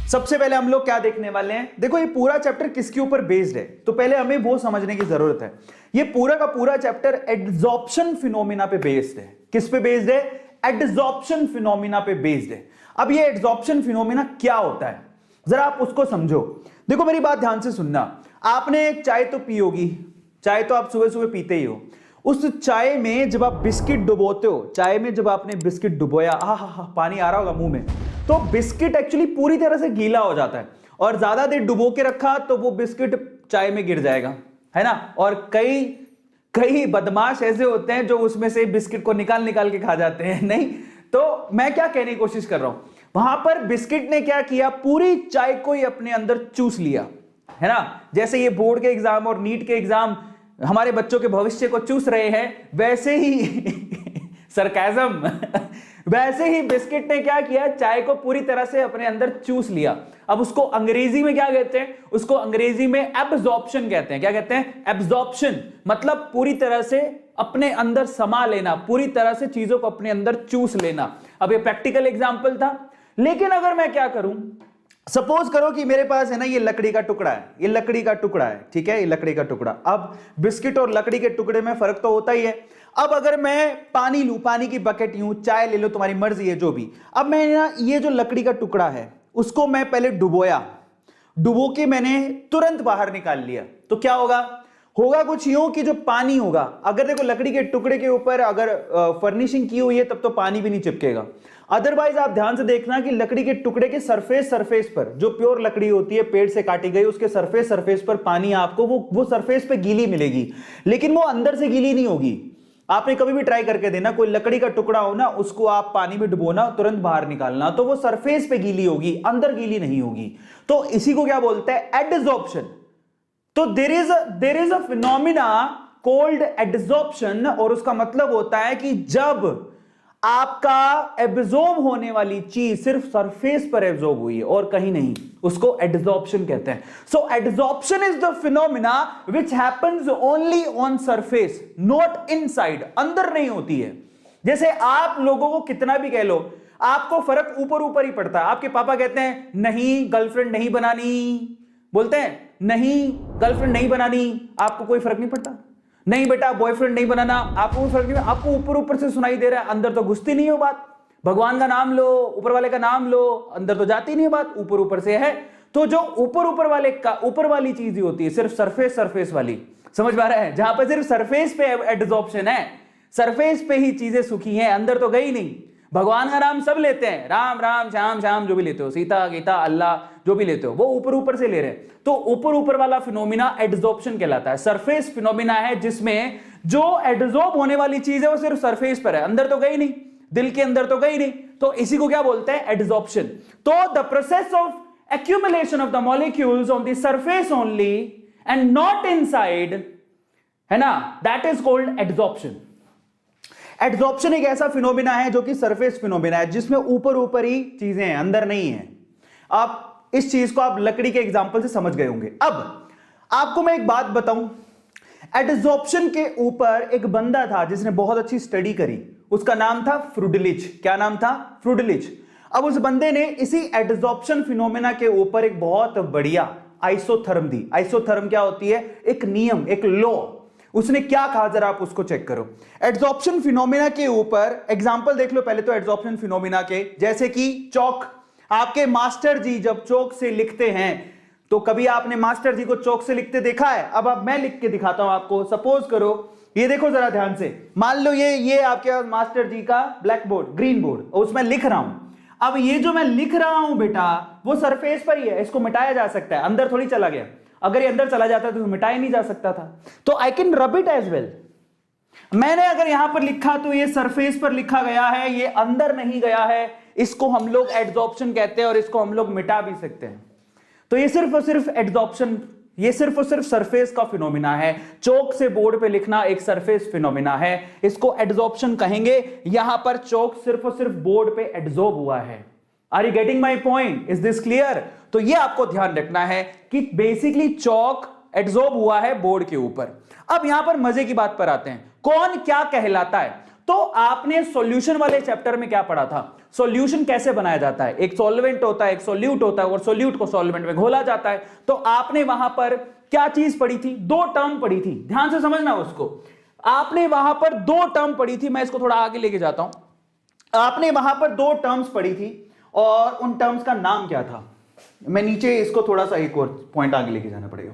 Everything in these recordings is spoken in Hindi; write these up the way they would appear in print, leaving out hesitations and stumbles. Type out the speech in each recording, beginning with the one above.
सबसे पहले हम लोग क्या देखने वाले हैं, देखो ये पूरा चैप्टर किसके ऊपर बेस्ड है, तो पहले हमें वो समझने की जरूरत है। ये पूरा का पूरा चैप्टर एड्सॉर्प्शन फिनोमिना पे बेस्ड है। किस पे बेस्ड है? एड्सॉर्प्शन फिनोमिना पे बेस्ड है। अब ये एड्सॉर्प्शन फिनोमिना क्या होता है, जरा आप उसको समझो। देखो मेरी बात ध्यान से सुनना। आपने चाय तो पी होगी, चाय तो आप सुबह सुबह पीते ही हो। उस चाय में जब आप बिस्किट डुबोते हो, चाय में जब आपने बिस्किट डुबोया, हा पानी आ रहा होगा मुंह में, तो बिस्किट एक्चुअली पूरी तरह से गीला हो जाता है, और ज्यादा देर डुबो के रखा तो वो बिस्किट चाय में गिर जाएगा, है ना। और कई कई बदमाश ऐसे होते हैं जो उसमें से बिस्किट को निकाल निकाल के खा जाते हैं। नहीं, तो मैं क्या कहने की कोशिश कर रहा हूं, वहां पर बिस्किट ने क्या किया, पूरी चाय को ही अपने अंदर चूस लिया, है ना। जैसे ये बोर्ड के एग्जाम और नीट के एग्जाम हमारे बच्चों के भविष्य को चूस रहे हैं, वैसे ही सरकाज़म वैसे ही बिस्किट ने क्या किया, चाय को पूरी तरह से अपने अंदर चूस लिया। अब उसको अंग्रेजी में क्या कहते हैं? उसको अंग्रेजी में एब्जॉर्प्शन कहते हैं। क्या कहते हैं? एब्जॉर्प्शन, मतलब पूरी तरह से अपने अंदर समा लेना, पूरी तरह से चीजों को अपने अंदर चूस लेना। अब ये प्रैक्टिकल एग्जांपल था, लेकिन अगर मैं क्या करूं, सपोज करो कि मेरे पास है ना ये लकड़ी का टुकड़ा है, ये लकड़ी का टुकड़ा है, ठीक है, ये लकड़ी का टुकड़ा। अब बिस्किट और लकड़ी के टुकड़े में फर्क तो होता ही है। अब अगर मैं पानी लूं, पानी की बकेट यूं, चाय ले लो, तुम्हारी मर्जी है जो भी। अब मैं ना ये जो लकड़ी का टुकड़ा है उसको मैं पहले डुबोया, डुबो के मैंने तुरंत बाहर निकाल लिया, तो क्या होगा? होगा कुछ यूं कि जो पानी होगा, अगर देखो लकड़ी के टुकड़े के ऊपर अगर फर्निशिंग की हुई है तब तो पानी भी नहीं चिपकेगा। अदरवाइज आप ध्यान से देखना कि लकड़ी के टुकड़े के सरफेस पर, जो प्योर लकड़ी होती है पेड़ से काटी गई, उसके सरफेस पर पानी आपको वो सरफेस पे गीली मिलेगी, लेकिन वो अंदर से गीली नहीं होगी। आपने कभी भी ट्राई करके देना, कोई लकड़ी का टुकड़ा हो ना, उसको आप पानी में डुबोना, तुरंत बाहर निकालना, तो वो सरफेस पे गीली होगी, अंदर गीली नहीं होगी। तो इसी को क्या बोलते हैं? एडसॉर्प्शन। तो there is a phenomenon called adsorption, और उसका मतलब होता है कि जब आपका एब्जॉर्ब होने वाली चीज सिर्फ सरफेस पर एब्जॉर्ब हुई है और कहीं नहीं, उसको एडसॉर्प्शन कहते हैं। So adsorption is the phenomena which happens only on surface, not inside, अंदर नहीं होती है। जैसे आप लोगों को कितना भी कह लो, आपको फर्क ऊपर ऊपर ही पड़ता है। आपके पापा कहते हैं नहीं गर्लफ्रेंड नहीं बनानी, बोलते हैं नहीं गर्लफ्रेंड नहीं बनानी, आपको कोई फर्क नहीं पड़ता। नहीं बेटा बॉयफ्रेंड नहीं बनाना, आपको कोई फर्क नहीं, आपको ऊपर ऊपर से सुनाई दे रहा है, अंदर तो घुसती नहीं हो बात। भगवान का नाम लो, ऊपर वाले का नाम लो, अंदर तो जाती नहीं बात, ऊपर ऊपर से है। तो जो ऊपर वाले का ऊपर वाली चीज ही होती है, सिर्फ सरफेस वाली, समझ में आ रहा है? जहां पर सिर्फ सरफेस पे एडसॉर्प्शन है, सरफेस पे ही चीजें सुखी हैं, अंदर तो गई नहीं। भगवान का नाम सब लेते हैं, राम राम श्याम श्याम जो भी लेते हो, सीता गीता अल्लाह जो भी लेते हो, वो ऊपर ऊपर से ले रहे हैं। तो ऊपर वाला फिनोमिना एडसॉर्प्शन कहलाता है। सरफेस फिनोमिना है जिसमें जो एडसॉर्ब होने वाली चीज है वो सिर्फ सरफेस पर है, अंदर तो गई नहीं, दिल के अंदर तो गई नहीं, तो इसी को क्या बोलते हैं? एडसॉर्प्शन। तो the process of accumulation of the molecules on the surface only and not inside, है ना, that is called adsorption. Adsorption एक ऐसा फिनोमिना है जो कि सरफेस फिनोमिना है, जिसमें ऊपर ही चीजें हैं, अंदर नहीं है। आप इस चीज को आप लकड़ी के एग्जांपल से समझ गए होंगे। अब आपको मैं एक बात बताऊं, एडसॉर्प्शन के ऊपर एक बंदा था जिसने बहुत अच्छी स्टडी करी, उसका नाम था फ्रूडलिच। क्या नाम था? फ्रूडलिच। अब उस बंदे ने इसी एडसॉर्प्शन फिनोमिना के ऊपर एक बहुत बढ़िया आइसोथर्म दी। आइसोथर्म क्या होती है? एक नियम, एक लॉ। उसने क्या कहा, जरा आप उसको चेक करो। एडसॉर्प्शन फिनोमिना के ऊपर एग्जांपल देख लो पहले तो एडसॉर्प्शन फिनोमिना के, जैसे कि चौक। आपके मास्टर जी जब चौक से लिखते हैं, तो कभी आपने मास्टर जी को चौक से लिखते देखा है? अब मैं लिख के दिखाता हूं आपको। सपोज करो, ये देखो जरा ध्यान से, मान लो ये आपके मास्टर जी का ब्लैक बोर्ड, ग्रीन बोर्ड, और उसमें लिख रहा हूं। अब ये जो मैं लिख रहा हूं बेटा, वो सरफेस पर ही है, इसको मिटाया जा सकता है, अंदर थोड़ी चला गया। अगर ये अंदर चला जाता तो मिटाया नहीं जा सकता था, तो I can rub it as well. मैंने अगर यहां पर लिखा तो ये सरफेस पर लिखा गया है, ये अंदर नहीं गया है, इसको हम लोग एडसॉर्प्शन कहते हैं, और इसको हम लोग मिटा भी सकते हैं। तो ये सिर्फ और सिर्फ एडसॉर्प्शन, ये सिर्फ और सिर्फ सरफेस का फिनोमिना है। चौक से बोर्ड पे लिखना एक सरफेस फिनोमिना है, इसको एडसॉर्प्शन कहेंगे। यहां पर चौक सिर्फ और सिर्फ बोर्ड पे एडसॉर्ब हुआ है। Are you getting my point? Is this clear? तो ये आपको ध्यान रखना है कि बेसिकली चौक एडसॉर्ब हुआ है बोर्ड के ऊपर। अब यहां पर मजे की बात पर आते हैं, कौन क्या कहलाता है। तो आपने सॉल्यूशन वाले चैप्टर में क्या पढ़ा था? सॉल्यूशन कैसे बनाया जाता है, एक सॉल्वेंट होता है, एक सॉल्यूट होता है, और सॉल्यूट को सॉल्वेंट में घोला जाता है। तो आपने वहां पर क्या चीज पढ़ी थी? दो टर्म पढ़ी थी, ध्यान से समझना उसको। आपने वहां पर दो टर्म पढ़ी थी, मैं इसको थोड़ा आगे लेके जाता हूं। आपने वहां पर दो टर्म्स पढ़ी थी, और उन टर्म्स का नाम क्या था? मैं नीचे इसको थोड़ा सा एक और पॉइंट आगे लेके जाना पड़ेगा।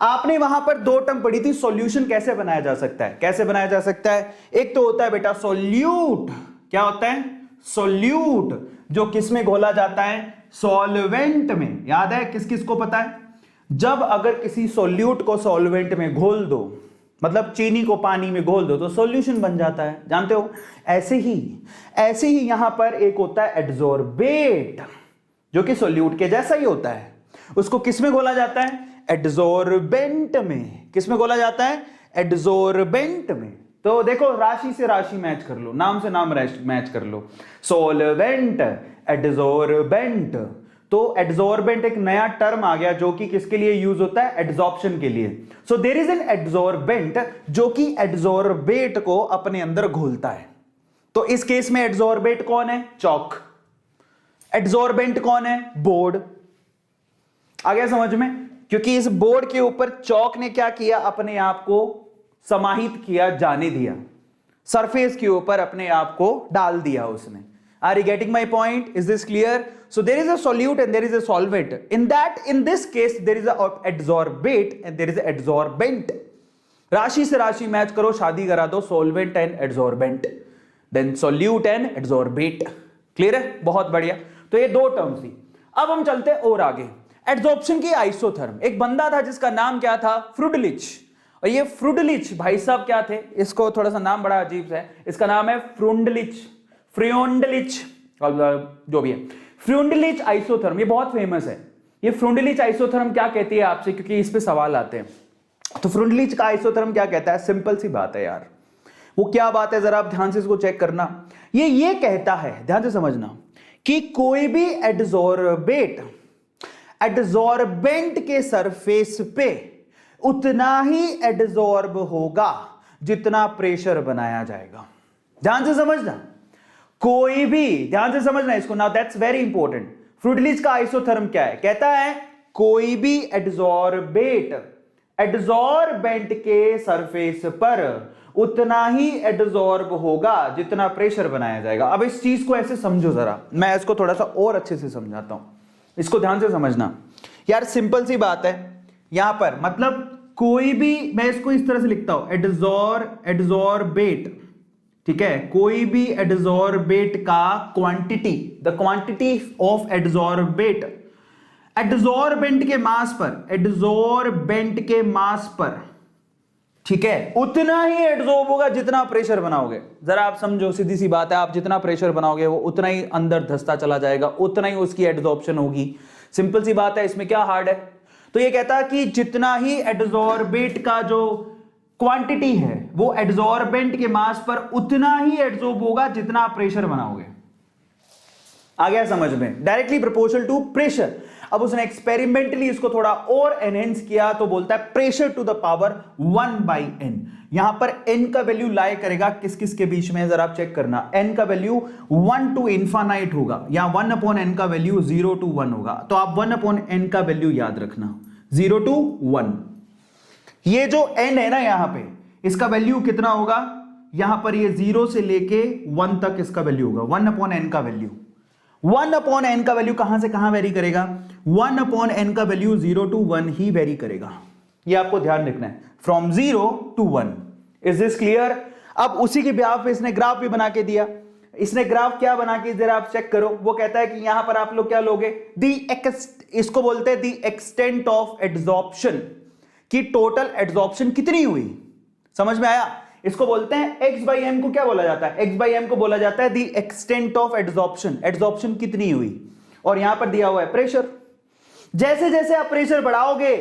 आपने वहां पर दो टर्म पढ़ी थी, सॉल्यूशन कैसे बनाया जा सकता है, कैसे बनाया जा सकता है। एक तो होता है बेटा सॉल्यूट, क्या होता है? सॉल्यूट, जो किस में घोला जाता है? सॉल्वेंट में। याद है, किस किस को पता है? जब अगर किसी सॉल्यूट को सॉल्वेंट में घोल दो, मतलब चीनी को पानी में घोल दो, तो सॉल्यूशन बन जाता है, जानते हो। ऐसे ही यहां पर एक होता है एडसोर्बेट, जो कि सॉल्यूट के जैसा ही होता है। उसको किस में घोला जाता है? एडसोर्बेंट में। किस में घोला जाता है? एडसोर्बेंट में। तो देखो, राशि से राशि मैच कर लो, नाम से नाम मैच कर लो। सॉल्वेंट, एडसोर्बेंट। तो एडसोर्बेंट एक नया टर्म आ गया, जो कि किसके लिए यूज होता है? एडसॉर्प्शन के लिए। सो देयर इज एन एडसोर्बेंट जो कि एडसोर्बेट को अपने अंदर घोलता है। तो इस केस में एडसोर्बेट कौन है? चॉक। एडसोर्बेंट कौन है? बोर्ड। आ गया समझ में? क्योंकि इस बोर्ड के ऊपर चॉक ने क्या किया? अपने आप को समाहित किया, जाने दिया, सरफेस के ऊपर अपने आप को डाल दिया उसने। Are you getting my point? Is this clear? So there is a solute and there is a solvent. In this case, there is a adsorbate and there is a adsorbent. राशि से राशि मैच करो, शादी करा दो, solvent and adsorbent, then solute and adsorbate. Clear है? बहुत बढ़िया। तो ये दो टर्म्स थी। अब हम चलते हैं और आगे। एड्सॉर्प्शन की आइसोथर्म। एक बंदा था जिसका नाम क्या था? फ्रुडलिच। और ये फ्रुडलिच भाई साहब क्या थे? इसको थोड़ा सा नाम बड़ा अजीब सा है, इसका नाम है फ्रुंडलिच, फ्रियोंडलिच, जो भी है। फ्रुंडलिच आइसोथर्म, ये बहुत फेमस है। ये फ्रुंडलिच आइसोथर्म क्या कहती है आपसे, क्योंकि इस पे सवाल आते हैं। तो फ्रुंडलिच का आइसोथर्म क्या कहता है? सिंपल सी बात है यार। वो क्या बात है, जरा आप ध्यान से इसको चेक करना। ये कहता है, ध्यान से समझना, कि कोई भी एडसोर्बेंट के सरफेस पे उतना ही एडसॉर्ब होगा जितना प्रेशर बनाया जाएगा। ध्यान से समझना, कोई भी, ध्यान से समझना इसको। Now that's very important. Freundlich का आइसोथर्म क्या है? कहता है कोई भी एडसोर्बेंट के सरफेस पर उतना ही एडसॉर्ब होगा जितना प्रेशर बनाया जाएगा। अब इस चीज को ऐसे समझो जरा, मैं इसको थोड़ा सा और अच्छे से समझाता हूं, इसको ध्यान से समझना यार। सिंपल सी बात है यहां पर, मतलब कोई भी, मैं इसको इस तरह से लिखता हूं, एडसोर्बेट, ठीक है, कोई भी एडसोर्बेट का क्वांटिटी, द क्वांटिटी ऑफ एडसोर्बेंट के मास पर, ठीक है, उतना ही एडसॉर्ब होगा जितना प्रेशर बनाओगे। जरा आप समझो, सीधी सी बात है, आप जितना प्रेशर बनाओगे वो उतना ही अंदर धंसता चला जाएगा, उतना ही उसकी एडसॉर्प्शन होगी। सिंपल सी बात है, इसमें क्या हार्ड है। तो ये कहता है कि जितना ही एडसोर्बेट का जो क्वांटिटी है वो एडसोर्बेंट के मास पर उतना ही एडसॉर्ब होगा जितना आप प्रेशर बनाओगे। आ गया समझ में? Directly proportional to pressure. अब उसने एक्सपेरिमेंटली इसको थोड़ा और एनहेंस किया, तो बोलता है pressure to the power 1/n। यहां पर n का वैल्यू लाई करेगा किस किस के बीच में, जरा आप चेक करना। n का वैल्यू 1 to इनफाइनाइट होगा, या 1/n का वैल्यू 0 to 1 होगा। तो आप 1/n का वैल्यू याद रखना, 0 to 1। ये जो n है ना यहां पे, इसका वैल्यू कितना होगा? यहां पर ये 0 से लेके 1 तक इसका वैल्यू होगा, 1/n का वैल्यू। 1/n का वैल्यू कहां से कहां वेरी करेगा? 1/n का वैल्यू 0 to 1 ही वेरी करेगा। ये आपको ध्यान रखना है, from 0 to 1। Is this clear? अब उसी के बिहाफ पे इसने ग्राफ भी बना के दिया। इसने ग्राफ क्या बना के, जरा आप चेक करो। वो कहता है कि यहां पर आप लोग क्या लोगे? इसको बोलते हैं दी एक्सटेंट ऑफ एड्सॉर्प्शन, कि टोटल एड्सॉर्प्शन कितनी हुई। समझ में आया? इसको बोलते हैं x/m को क्या बोला जाता है? x/m को बोला जाता है the extent of adsorption, adsorption कितनी हुई। और यहां पर दिया हुआ है प्रेशर। जैसे जैसे आप प्रेशर बढ़ाओगे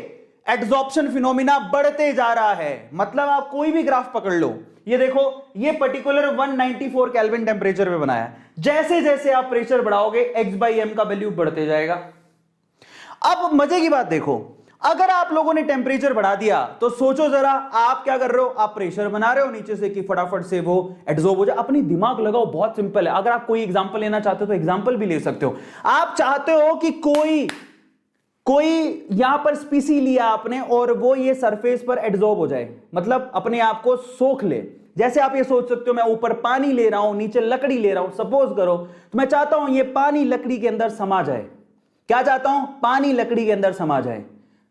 एड्सॉर्प्शन फिनोमिना बढ़ते जा रहा है। मतलब आप कोई भी ग्राफ पकड़ लो, ये देखो, ये पर्टिकुलर 194 केल्विन टेम्परेचर पे बनाया है। जैसे जैसे आप प्रेशर बढ़ाओगे x/m का वैल्यू बढ़ते जाएगा। अब मजे की बात देखो, अगर आप लोगों ने टेम्परेचर बढ़ा दिया तो सोचो जरा, आप क्या कर रहे हो, आप प्रेशर बना रहे हो नीचे से कि फटाफट से वो एब्जॉर्ब हो जाए। अपनी दिमाग लगाओ, बहुत सिंपल है। अगर आप कोई एग्जांपल लेना चाहते हो तो एग्जांपल भी ले सकते हो। आप चाहते हो कि कोई यहां पर स्पीसी लिया आपने और वो ये सरफेस पर एब्जॉर्ब हो जाए, मतलब अपने आप को सोख ले। जैसे आप ये सोच सकते हो, मैं ऊपर पानी ले रहा हूं, नीचे लकड़ी ले रहा हूं, सपोज करो, तो मैं चाहता हूं ये पानी लकड़ी के अंदर समा जाए। क्या चाहता हूं? पानी लकड़ी के अंदर समा जाए।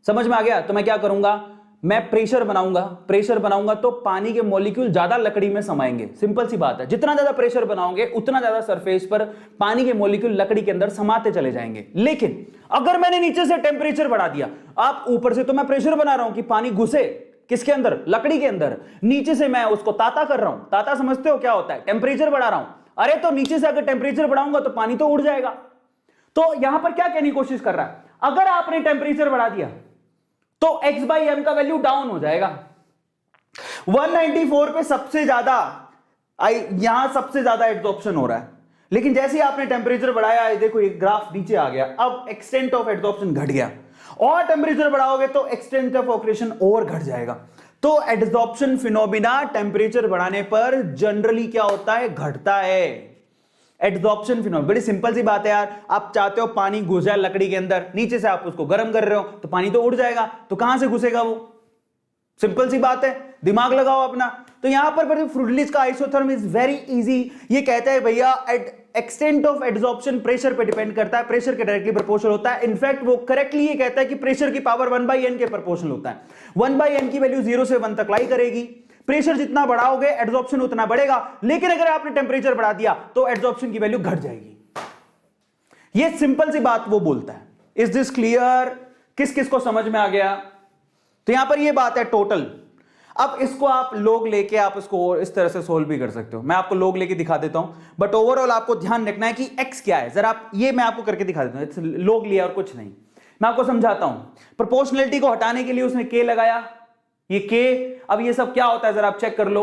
समझ में आ गया? तो मैं क्या करूंगा, मैं प्रेशर बनाऊंगा तो पानी के मॉलिक्यूल ज्यादा लकड़ी में समाएंगे। सिंपल सी बात है, जितना ज्यादा प्रेशर बनाओगे उतना ज्यादा सरफेस पर पानी के मॉलिक्यूल लकड़ी के अंदर समाते चले जाएंगे। लेकिन अगर मैंने नीचे से टेम्परेचर बढ़ा दिया, आप ऊपर से तो मैं प्रेशर बना रहा हूं कि पानी घुसे किसके अंदर, लकड़ी के अंदर, नीचे से मैं उसको ताता कर रहा हूं। ताता समझते हो क्या होता है? टेम्परेचर बढ़ा रहा हूं। अरे तो नीचे से अगर टेम्परेचर बढ़ाऊंगा तो पानी तो उड़ जाएगा। तो यहां पर क्या कहने की कोशिश कर रहा है, अगर आपने टेम्परेचर बढ़ा दिया तो x/m का वैल्यू डाउन हो जाएगा। 194 पे सबसे ज्यादा, यहां सबसे ज्यादा एब्जॉर्प्शन हो रहा है, लेकिन जैसे ही आपने टेम्परेचर बढ़ाया, देखो ये ग्राफ नीचे आ गया, अब एक्सटेंट ऑफ एब्जॉर्प्शन घट गया। और टेम्परेचर बढ़ाओगे तो एक्सटेंट ऑफ ऑपरेशन और घट जाएगा। तो एब्जॉर्प्शन फिनोमिना टेम्परेचर बढ़ाने पर जनरली क्या होता है, घटता है। एब्जॉर्प्शन फिनोमिना बड़ी सिंपल सी बात है यार। आप चाहते हो पानी घुस जाए लकड़ी के अंदर, नीचे से आप उसको गर्म कर रहे हो तो पानी तो उड़ जाएगा, तो कहां से घुसेगा वो? सिंपल सी बात है, दिमाग लगाओ अपना। तो यहां पर फ्रूडलिच का आइसोथर्म इज वेरी इजी। ये कहता है भैया एक्सटेंट ऑफ एब्जॉर्प्शन प्रेशर पे डिपेंड करता है, प्रेशर के डायरेक्टली प्रोपोर्शनल होता है। इनफैक्ट वो करेक्टली ये कहता है कि प्रेशर की पावर 1/n के प्रोपोर्शनल होता है। 1/n की वैल्यू 0 से 1 तक लाई करेगी। प्रेशर जितना बढ़ाओगे एब्जॉर्प्शन उतना बढ़ेगा, लेकिन अगर आपने टेम्परेचर बढ़ा दिया तो एब्जॉर्प्शन की वैल्यू घट जाएगी। ये सिंपल सी बात वो बोलता है। Is this clear? किस किस को समझ में आ गया? तो यहां पर ये बात है टोटल। अब इसको आप लोग लेके आप इसको इस तरह से सोल्व भी कर सकते हो। मैं आपको लोग लेके दिखा देता हूं, बट ओवरऑल आपको ध्यान रखना है कि x क्या है। जरा आप ये मैं आपको करके दिखा देता हूं, लोग लिया और कुछ नहीं। मैं आपको समझाता हूं। प्रोपोर्शनलिटी को हटाने के लिए उसने k लगाया, ये k। अब ये सब क्या होता है जरा आप चेक कर लो।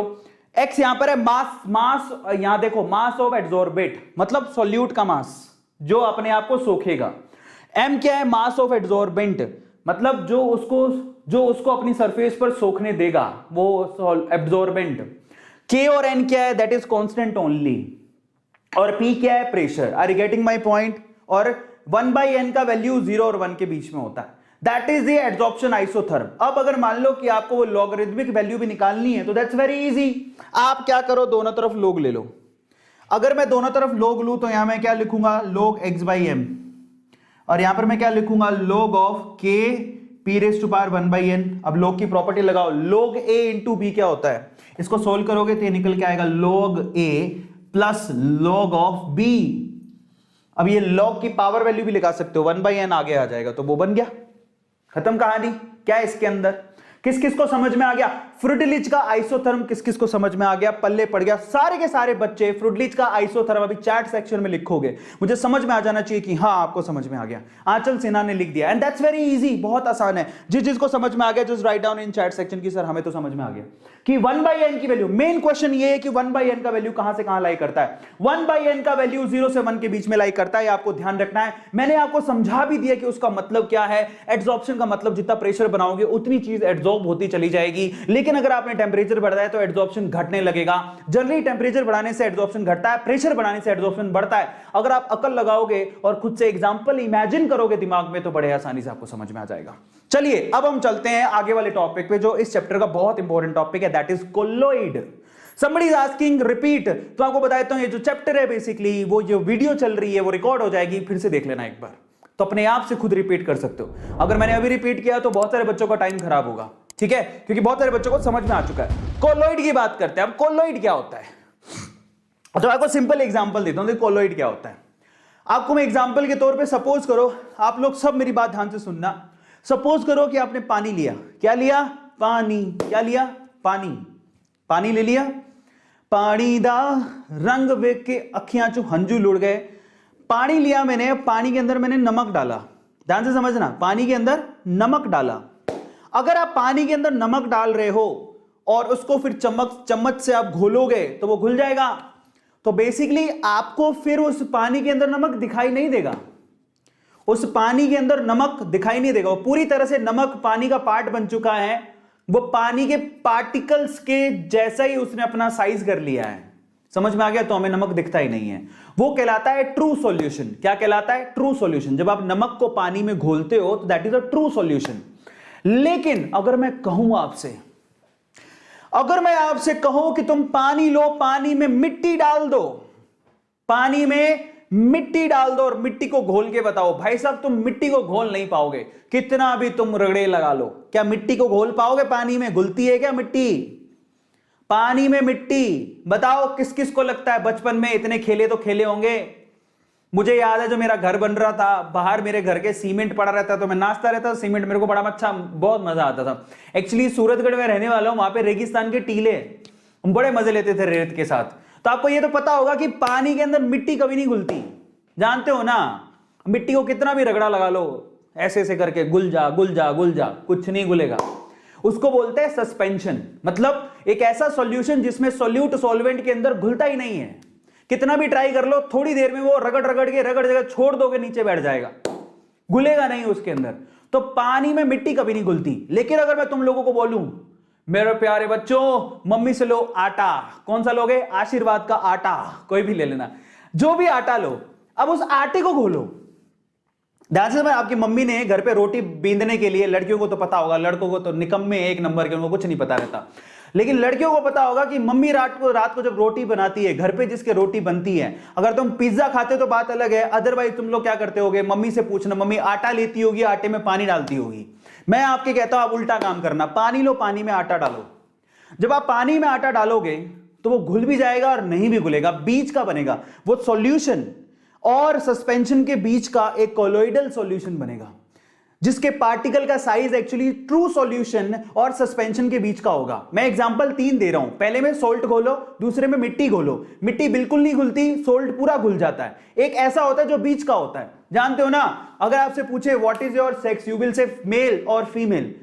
x यहां पर है मास यहां देखो, मास ऑफ एड्सॉर्बेट मतलब सॉल्यूट का मास जो अपने आप को सोखेगा। m क्या है? मास ऑफ एड्सॉर्बेंट मतलब जो उसको अपनी सरफेस पर सोखने देगा, वो एब्जॉर्बेंट। k और n क्या है? That is constant only. और p क्या है? Pressure. Are you getting my point? और 1/n का वैल्यू 0 और 1 के बीच में होता है। That is the absorption isotherm. अब अगर मान लो कि आपको वो लॉगरिथमिक वैल्यू भी निकालनी है तो दैट्स वेरी इजी। आप क्या करो, दोनों तरफ लोग ले लो। अगर मैं दोनों तरफ लोग लूं तो यहां मैं क्या लिखूंगा, log x/m, और यहां पर मैं क्या लिखूंगा, log ऑफ k p⁻1/n। अब log की प्रॉपर्टी लगाओ, log a इंटू b क्या होता है? इसको सोल्व करोगे तो ये निकल के आएगा log a plus log of b। अब ये log की पावर वैल्यू भी लगा सकते हो, 1/n आगे आ जाएगा, तो वो बन गया, खत्म कहानी। क्या है इसके अंदर? किस किस को समझ में आ गया? फ्रूडलिच का आइसोथर्म किस किस को समझ में आ गया? पल्ले पड़ गया। सारे के सारे बच्चे फ्रूडलिच का आइसोथर्म अभी चैट सेक्शन में लिखोगे, मुझे समझ में आ जाना चाहिए कि हाँ आपको समझ में आ गया। आंचल सिन्हा ने लिख दिया, एंड दैट्स वेरी इजी, बहुत आसान है। जिसको समझ में आ गया just write down in chat section की सर हमें तो समझ में आ गया कि 1/n की वैल्यू। मेन क्वेश्चन ये है कि 1/n का वैल्यू कहां से कहां लाई करता है। 1/n का वैल्यू 0 से 1 के बीच में लाई करता है, आपको ध्यान रखना है। मैंने आपको समझा भी दिया कि उसका मतलब क्या है। एब्जॉर्प्शन का मतलब जितना प्रेशर बनाओगे उतनी चीज एब्जॉर्ब होती चली जाएगी, लेकिन अगर आपने टेम्परेचर बढ़ाया है तो एब्जॉर्प्शन घटने लगेगा। जनरली टेम्परेचर बढ़ाने से एब्जॉर्प्शन घटता है, प्रेशर बढ़ाने से एब्जॉर्प्शन बढ़ता है। अगर आप अकल लगाओगे और खुद से एग्जांपल इमेजिन करोगे दिमाग में तो बड़े आसानी से आपको समझ में आ जाएगा। चलिए अब हम चलते हैं आगे वाले टॉपिक पे, जो इस चैप्टर का बहुत इंपॉर्टेंट टॉपिक है, that is colloid. somebody is asking repeat। तो आपको बता देता हूं, ये जो चैप्टर है बेसिकली वो जो वीडियो चल रही है वो रिकॉर्ड हो जाएगी, फिर से देख लेना एक बार, तो अपने आप से खुद रिपीट कर सकते हो। अगर मैंने अभी रिपीट किया तो बहुत सारे बच्चों का टाइम खराब होगा, ठीक है, क्योंकि बहुत सारे बच्चों को समझ में आ चुका है। कोलोइड की बात करते हैं। अब कोलोइड क्या होता है, तो आपको सिंपल एग्जांपल देता हूं, कोलोइड क्या होता है। आपको मैं एग्जांपल के तौर पे सपोज करो, आप लोग सब मेरी बात ध्यान से सुनना। सपोज करो कि आपने पानी लिया, क्या लिया? पानी। क्या लिया? पानी। पानी ले लिया, पानी दा रंग वेख के अखियां चो हंजू लुढ़ गए। पानी लिया मैंने, पानी के अंदर मैंने नमक डाला, ध्यान से समझना, पानी के अंदर नमक डाला। अगर आप पानी के अंदर नमक डाल रहे हो और उसको फिर चम्मच से आप घोलोगे तो वो घुल जाएगा। तो बेसिकली आपको फिर उस पानी के अंदर नमक दिखाई नहीं देगा, उस पानी के अंदर नमक दिखाई नहीं देगा, वो पूरी तरह से नमक पानी का पार्ट बन चुका है, वो पानी के पार्टिकल्स के जैसा ही उसने अपना साइज कर लिया है। समझ में आ गया? तो हमें नमक दिखता ही नहीं है। वो कहलाता है ट्रू सॉल्यूशन। क्या कहलाता है? True solution. जब आप नमक को पानी में घोलते हो तो that is a true solution. लेकिन अगर मैं आपसे कहूं कि तुम पानी लो, पानी में मिट्टी डाल दो, पानी में मिट्टी डाल दो और मिट्टी को घोल के बताओ, भाई साहब तुम मिट्टी को घोल नहीं पाओगे, कितना भी तुम रगड़े लगा लो। क्या मिट्टी को घोल पाओगे? पानी में घुलती है क्या मिट्टी? पानी में मिट्टी, बताओ किस किस को लगता है? बचपन में इतने खेले तो खेले होंगे। मुझे याद है जब मेरा घर बन रहा था, बाहर मेरे घर के सीमेंट पड़ा रहता तो मैं नाचता रहता था सीमेंट, मेरे को बड़ा अच्छा बहुत मजा आता था। एक्चुअली सूरतगढ़ में रहने वाला हूं, वहां पे रेगिस्तान के टीले, हम बड़े मजे लेते थे रेत के साथ। तो आपको ये तो पता होगा कि पानी के अंदर मिट्टी कभी नहीं घुलती, जानते हो ना? मिट्टी को कितना भी रगड़ा लगा लो, ऐसे ऐसे करके गुल जा गुल जा गुल जा, कुछ नहीं घुलेगा। उसको बोलते हैं सस्पेंशन, मतलब एक ऐसा सॉल्यूशन जिसमें सोल्यूट सॉल्वेंट के अंदर घुलता ही नहीं है। कितना भी ट्राई कर लो, थोड़ी देर में वो रगड़ छोड़ दोगे नीचे बैठ जाएगा, घुलेगा नहीं उसके अंदर। तो पानी में मिट्टी कभी नहीं घुलती। लेकिन अगर मैं तुम लोगों को बोलूं, मेरे प्यारे बच्चों, मम्मी से लो आटा, कौन सा लोगे? आशीर्वाद का आटा, कोई भी ले लेना, जो भी आटा लो, अब उस आटे को घोलो। ध्यान से, आपकी मम्मी ने घर पे रोटी बींदने के लिए, लड़कियों को तो पता होगा, लड़कों को तो निकम्मे एक नंबर के, उनको कुछ नहीं पता रहता, लेकिन लड़कियों को पता होगा कि मम्मी रात को जब रोटी बनाती है, घर पे जिसके रोटी बनती है, अगर तुम पिज्जा खाते हो तो बात अलग है, अदरवाइज तुम लोग क्या करते होगे? मम्मी से पूछना, मम्मी आटा लेती होगी, आटे में पानी डालती होगी। मैं आपके कहता हूं आप उल्टा काम करना, पानी लो, पानी में आटा डालो। जब आप पानी में आटा डालोगे तो वो घुल भी जाएगा और नहीं भी घुलेगा, बीच का बनेगा। वो सॉल्यूशन और सस्पेंशन के बीच का एक कोलोइडल सॉल्यूशन बनेगा, जिसके पार्टिकल का साइज एक्चुअली ट्रू सॉल्यूशन और सस्पेंशन के बीच का होगा। मैं एग्जांपल 3 दे रहा हूं। पहले में सोल्ट घोलो, दूसरे में मिट्टी घोलो। मिट्टी बिल्कुल नहीं घुलती, सोल्ट पूरा घुल जाता है। एक ऐसा होता है जो बीच का होता है, जानते हो ना? अगर आपसे पूछे what is your sex, you will say male और फीमेल,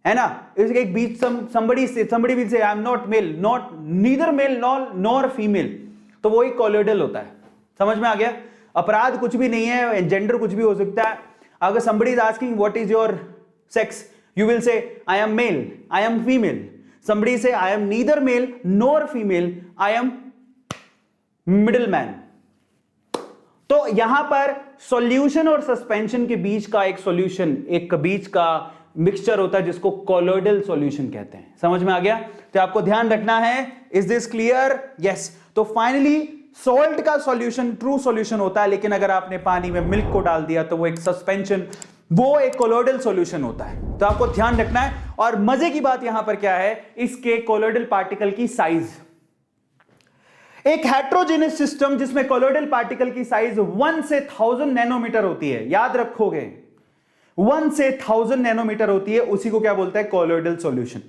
है ना? एक बीच somebody will say I am not male, not neither male nor female, तो वो एक कोलोइडल होता है। समझ में आ गया? अपराध कुछ भी नहीं है, जेंडर कुछ भी हो सकता है। अगर somebody is asking what is your sex, you will say I am male, I am female. Somebody say I am neither male nor female, I am middle man. तो यहां पर सॉल्यूशन और सस्पेंशन के बीच का एक सॉल्यूशन, एक बीच का मिक्सचर होता है जिसको कोलोइडल सॉल्यूशन कहते हैं। समझ में आ गया? तो आपको ध्यान रखना है। Is this clear? यस। तो फाइनली सॉल्ट का सॉल्यूशन ट्रू सॉल्यूशन होता है, लेकिन अगर आपने पानी में मिल्क को डाल दिया तो वो एक सस्पेंशन, वो एक कोलोइडल सॉल्यूशन होता है। तो आपको ध्यान रखना है। और मजे की बात यहां पर क्या है, इसके कोलोइडल पार्टिकल की साइज, एक हेट्रोजेनियस सिस्टम जिसमें कोलोइडल पार्टिकल की साइज 1 से 1000 नैनोमीटर होती है, याद रखोगे 1 से 1000 नैनोमीटर होती है, उसी को क्या बोलता है? Colloidal solution.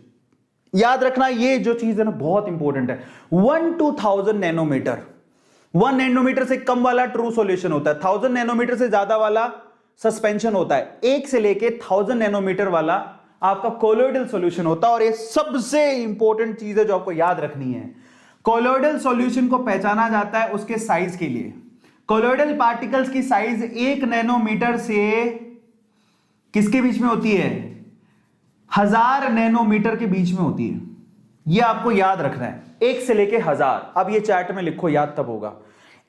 याद रखना, ये जो चीज है ना बहुत इंपॉर्टेंट है। 1 to 1000 नैनोमीटर, 1 नैनोमीटर से कम वाला ट्रू सॉल्यूशन होता है, 1000 नैनोमीटर से ज्यादा वाला सस्पेंशन होता है, 1 से लेके 1000 नैनोमीटर वाला आपका कोलोइडल सॉल्यूशन होता है। और ये सबसे इंपॉर्टेंट चीज है जो आपको याद रखनी है। कोलोइडल सॉल्यूशन को पहचाना जाता है उसके साइज के लिए। कोलोइडल पार्टिकल्स की साइज 1 नैनोमीटर से किसके बीच में होती है? 1000 नैनोमीटर के बीच में होती है। यह आपको याद रखना है, 1 से लेके 1000। अब ये चार्ट में लिखो, याद तब होगा।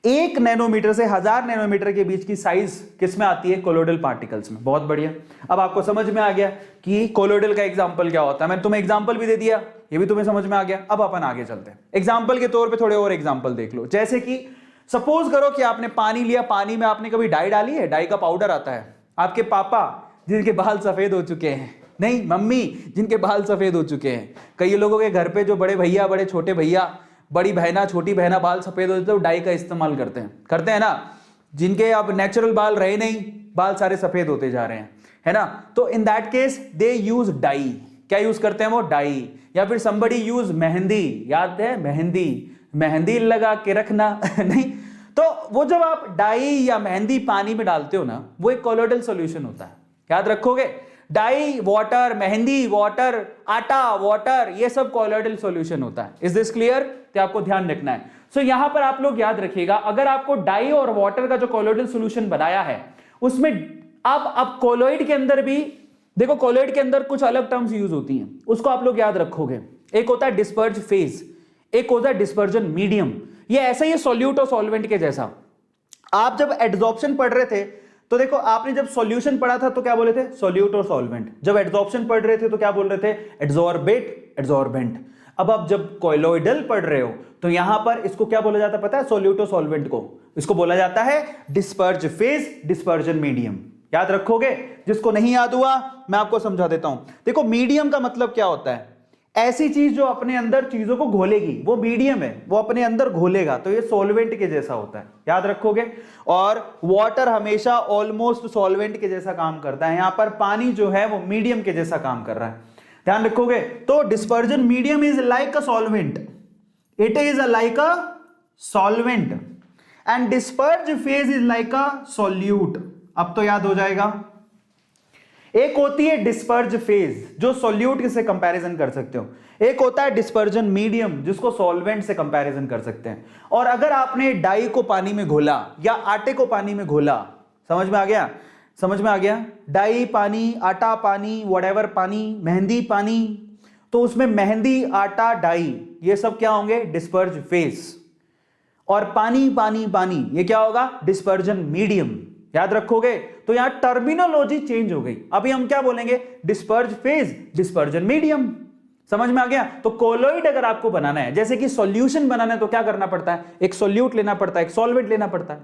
1 नैनोमीटर से 1000 नैनोमीटर के बीच की साइज किस में आती है? कोलोइडल पार्टिकल्स में। बहुत बढ़िया। अब आपको समझ में आ गया कि कोलोइडल का एग्जांपल क्या होता है। मैंने तुम्हें एग्जांपल भी दे दिया, ये भी तुम्हें समझ में आ गया। अब अपन आगे चलते हैं। एग्जांपल के तौर पे थोड़े और एग्जांपल देख लो। जैसे कि सपोज करो कि आपने पानी लिया, पानी में आपने कभी डाई डाली है? डाई का पाउडर आता है। आपके पापा जिनके बाल सफेद हो चुके हैं, नहीं मम्मी जिनके बाल सफेद हो चुके हैं, कई लोगों के घर पे जो बड़े भैया, बड़े छोटे भैया, बड़ी बहना, छोटी बहना बाल सफेद होते हैं तो डाई का इस्तेमाल करते हैं ना। जिनके अब नेचुरल बाल रहे नहीं, बाल सारे सफेद होते जा रहे हैं, है ना? तो in that case they use dye. क्या यूज करते हैं वो? डाई। या फिर somebody यूज मेहंदी, याद है? मेहंदी लगा के रखना नहीं, तो वो जब आप डाई या मेहंदी पानी में डालते हो ना, वो एक कोलोइडल सॉल्यूशन होता है। याद रखोगे, डाई वाटर, मेहंदी वाटर, आटा वाटर, ये सब कोलोइडल सॉल्यूशन होता है। Is this clear? तो आपको ध्यान रखना है। सो यहां पर आप लोग याद रखिएगा, अगर आपको डाई और वाटर का जो कोलोइडल सॉल्यूशन बनाया है उसमें अब कोलोइड के अंदर भी देखो, कोलोइड के अंदर कुछ अलग टर्म्स यूज होती हैं, उसको आप लोग याद रखोगे। एक होता है डिस्पर्ज फेज, एक होता है डिस्पर्जन मीडियम। ये ऐसा ही है सॉल्यूट और सॉल्वेंट के जैसा। आप जब एड्सॉर्प्शन पढ़ रहे थे तो देखो, आपने जब सॉल्यूशन पढ़ा था तो क्या बोले थे? सॉल्यूट और सॉल्वेंट। जब एड्सॉर्प्शन पढ़ रहे थे तो क्या बोल रहे थे? Adsorbate, adsorbent. अब आप जब कोलोइडल पढ़ रहे हो तो यहां पर इसको क्या बोला जाता है पता है? सॉल्यूट और सॉल्वेंट को इसको बोला जाता है डिस्पर्ज फेज, डिस्पर्जन मीडियम। याद रखोगे? जिसको नहीं याद हुआ मैं आपको समझा देता हूं। देखो, मीडियम का मतलब क्या होता है? ऐसी चीज जो अपने अंदर चीजों को घोलेगी, वो मीडियम है, वो अपने अंदर घोलेगा, तो ये सॉल्वेंट के जैसा होता है। याद रखोगे? और वाटर हमेशा ऑलमोस्ट सॉल्वेंट के जैसा काम करता है। यहां पर पानी जो है वो मीडियम के जैसा काम कर रहा है, ध्यान रखोगे। तो dispersion medium is like a solvent, it is like a solvent, and disperse phase is like a solute. अब तो याद हो जाएगा। एक होती है डिस्पर्ज फेज जो सॉल्यूट से कंपैरिजन कर सकते हो, एक होता है डिस्पर्जन मीडियम जिसको सॉल्वेंट से कंपैरिजन कर सकते हैं। और अगर आपने डाई को पानी में घोला या आटे को पानी में घोला, समझ में आ गया? समझ में आ गया? डाई पानी, आटा पानी, व्हाटएवर पानी, मेहंदी पानी, तो उसमें मेहंदी, आटा, डाई ये सब क्या होंगे? Disperse phase. और पानी पानी पानी ये क्या होगा? Dispersion medium. याद रखोगे? तो यहां टर्मिनोलॉजी चेंज हो गई। अभी हम क्या बोलेंगे? Disperse phase, dispersion medium. समझ में आ गया? तो कोलोइड अगर आपको बनाना है, जैसे कि सॉल्यूशन बनाना है, तो क्या करना पड़ता है? एक सॉल्यूट लेना पड़ता है, एक सॉल्वेंट लेना पड़ता है।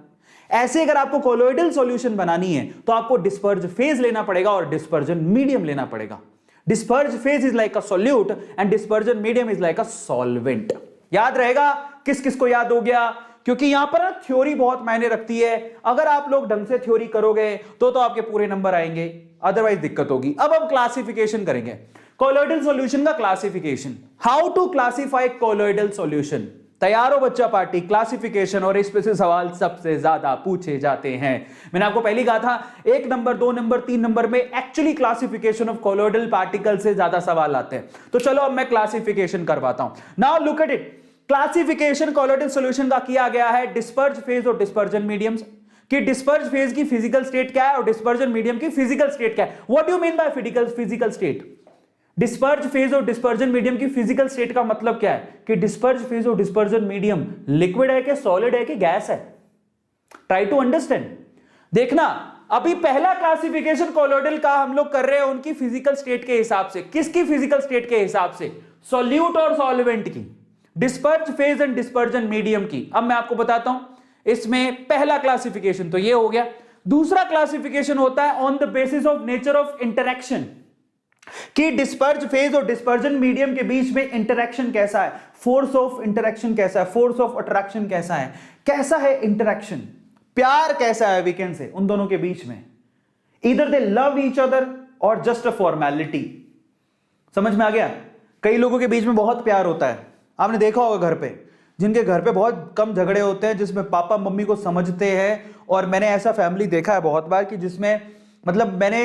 ऐसे अगर आपको कोलोइडल सॉल्यूशन बनानी है तो आपको डिस्पर्ज फेज लेना पड़ेगा और डिस्पर्जन मीडियम लेना पड़ेगा। Disperse phase is like a solute and dispersion medium is like a solvent. याद रहेगा? किस किस को याद हो गया? क्योंकि यहां पर थ्योरी बहुत मायने रखती है। अगर आप लोग ढंग से थ्योरी करोगे तो आपके पूरे नंबर आएंगे, अदरवाइज दिक्कत होगी। अब हम क्लासिफिकेशन करेंगे, कोलोइडल सॉल्यूशन का classification. How to classify colloidal solution. तैयार हो बच्चा पार्टी? क्लासिफिकेशन और इस पे से सवाल सबसे ज्यादा पूछे जाते हैं। मैंने आपको पहले कहा था 1 नंबर, 2 नंबर, 3 नंबर में actually classification of colloidal particle से ज्यादा सवाल आते हैं। तो चलो अब मैं क्लासिफिकेशन करवाता हूं। Now look at it. Classification colloidal solution का किया गया है डिस्पर्ज फेज और डिस्पर्जन मीडियम्स कि डिस्पर्ज फेज की फिजिकल स्टेट क्या है और डिस्पर्जन मीडियम की फिजिकल स्टेट क्या है। What do you mean by physical state? Disperse phase और डिस्पर्जन मीडियम की फिजिकल स्टेट का मतलब क्या है कि डिस्पर्ज फेज और डिस्पर्जन मीडियम लिक्विड है कि सॉलिड है कि गैस है। Try to understand. देखना, अभी पहला क्लासिफिकेशन कोलोइडल का हम लोग कर रहे हैं उनकी फिजिकल स्टेट के हिसाब से। किसकी फिजिकल स्टेट के हिसाब से? सॉल्यूट और सॉल्वेंट की। Disperse phase and dispersion medium की। अब मैं आपको बताता हूं, इसमें पहला क्लासिफिकेशन तो ये हो गया। दूसरा क्लासिफिकेशन होता है on the basis of nature of interaction कि डिस्पर्ज फेज और डिस्पर्जन मीडियम के बीच में इंटरेक्शन कैसा है, फोर्स ऑफ इंटरेक्शन कैसा है, फोर्स ऑफ अट्रैक्शन कैसा है, कैसा है इंटरेक्शन, प्यार कैसा है वी कैन से उन दोनों के बीच में। ईदर दे लव ईच अदर और जस्ट अ फॉर्मेलिटी। समझ में आ गया? कई लोगों के बीच में बहुत प्यार होता है, आपने देखा होगा घर पे, जिनके घर पे बहुत कम झगड़े होते हैं, जिसमें पापा मम्मी को समझते हैं। और मैंने ऐसा फैमिली देखा है बहुत बार कि जिसमें मतलब मैंने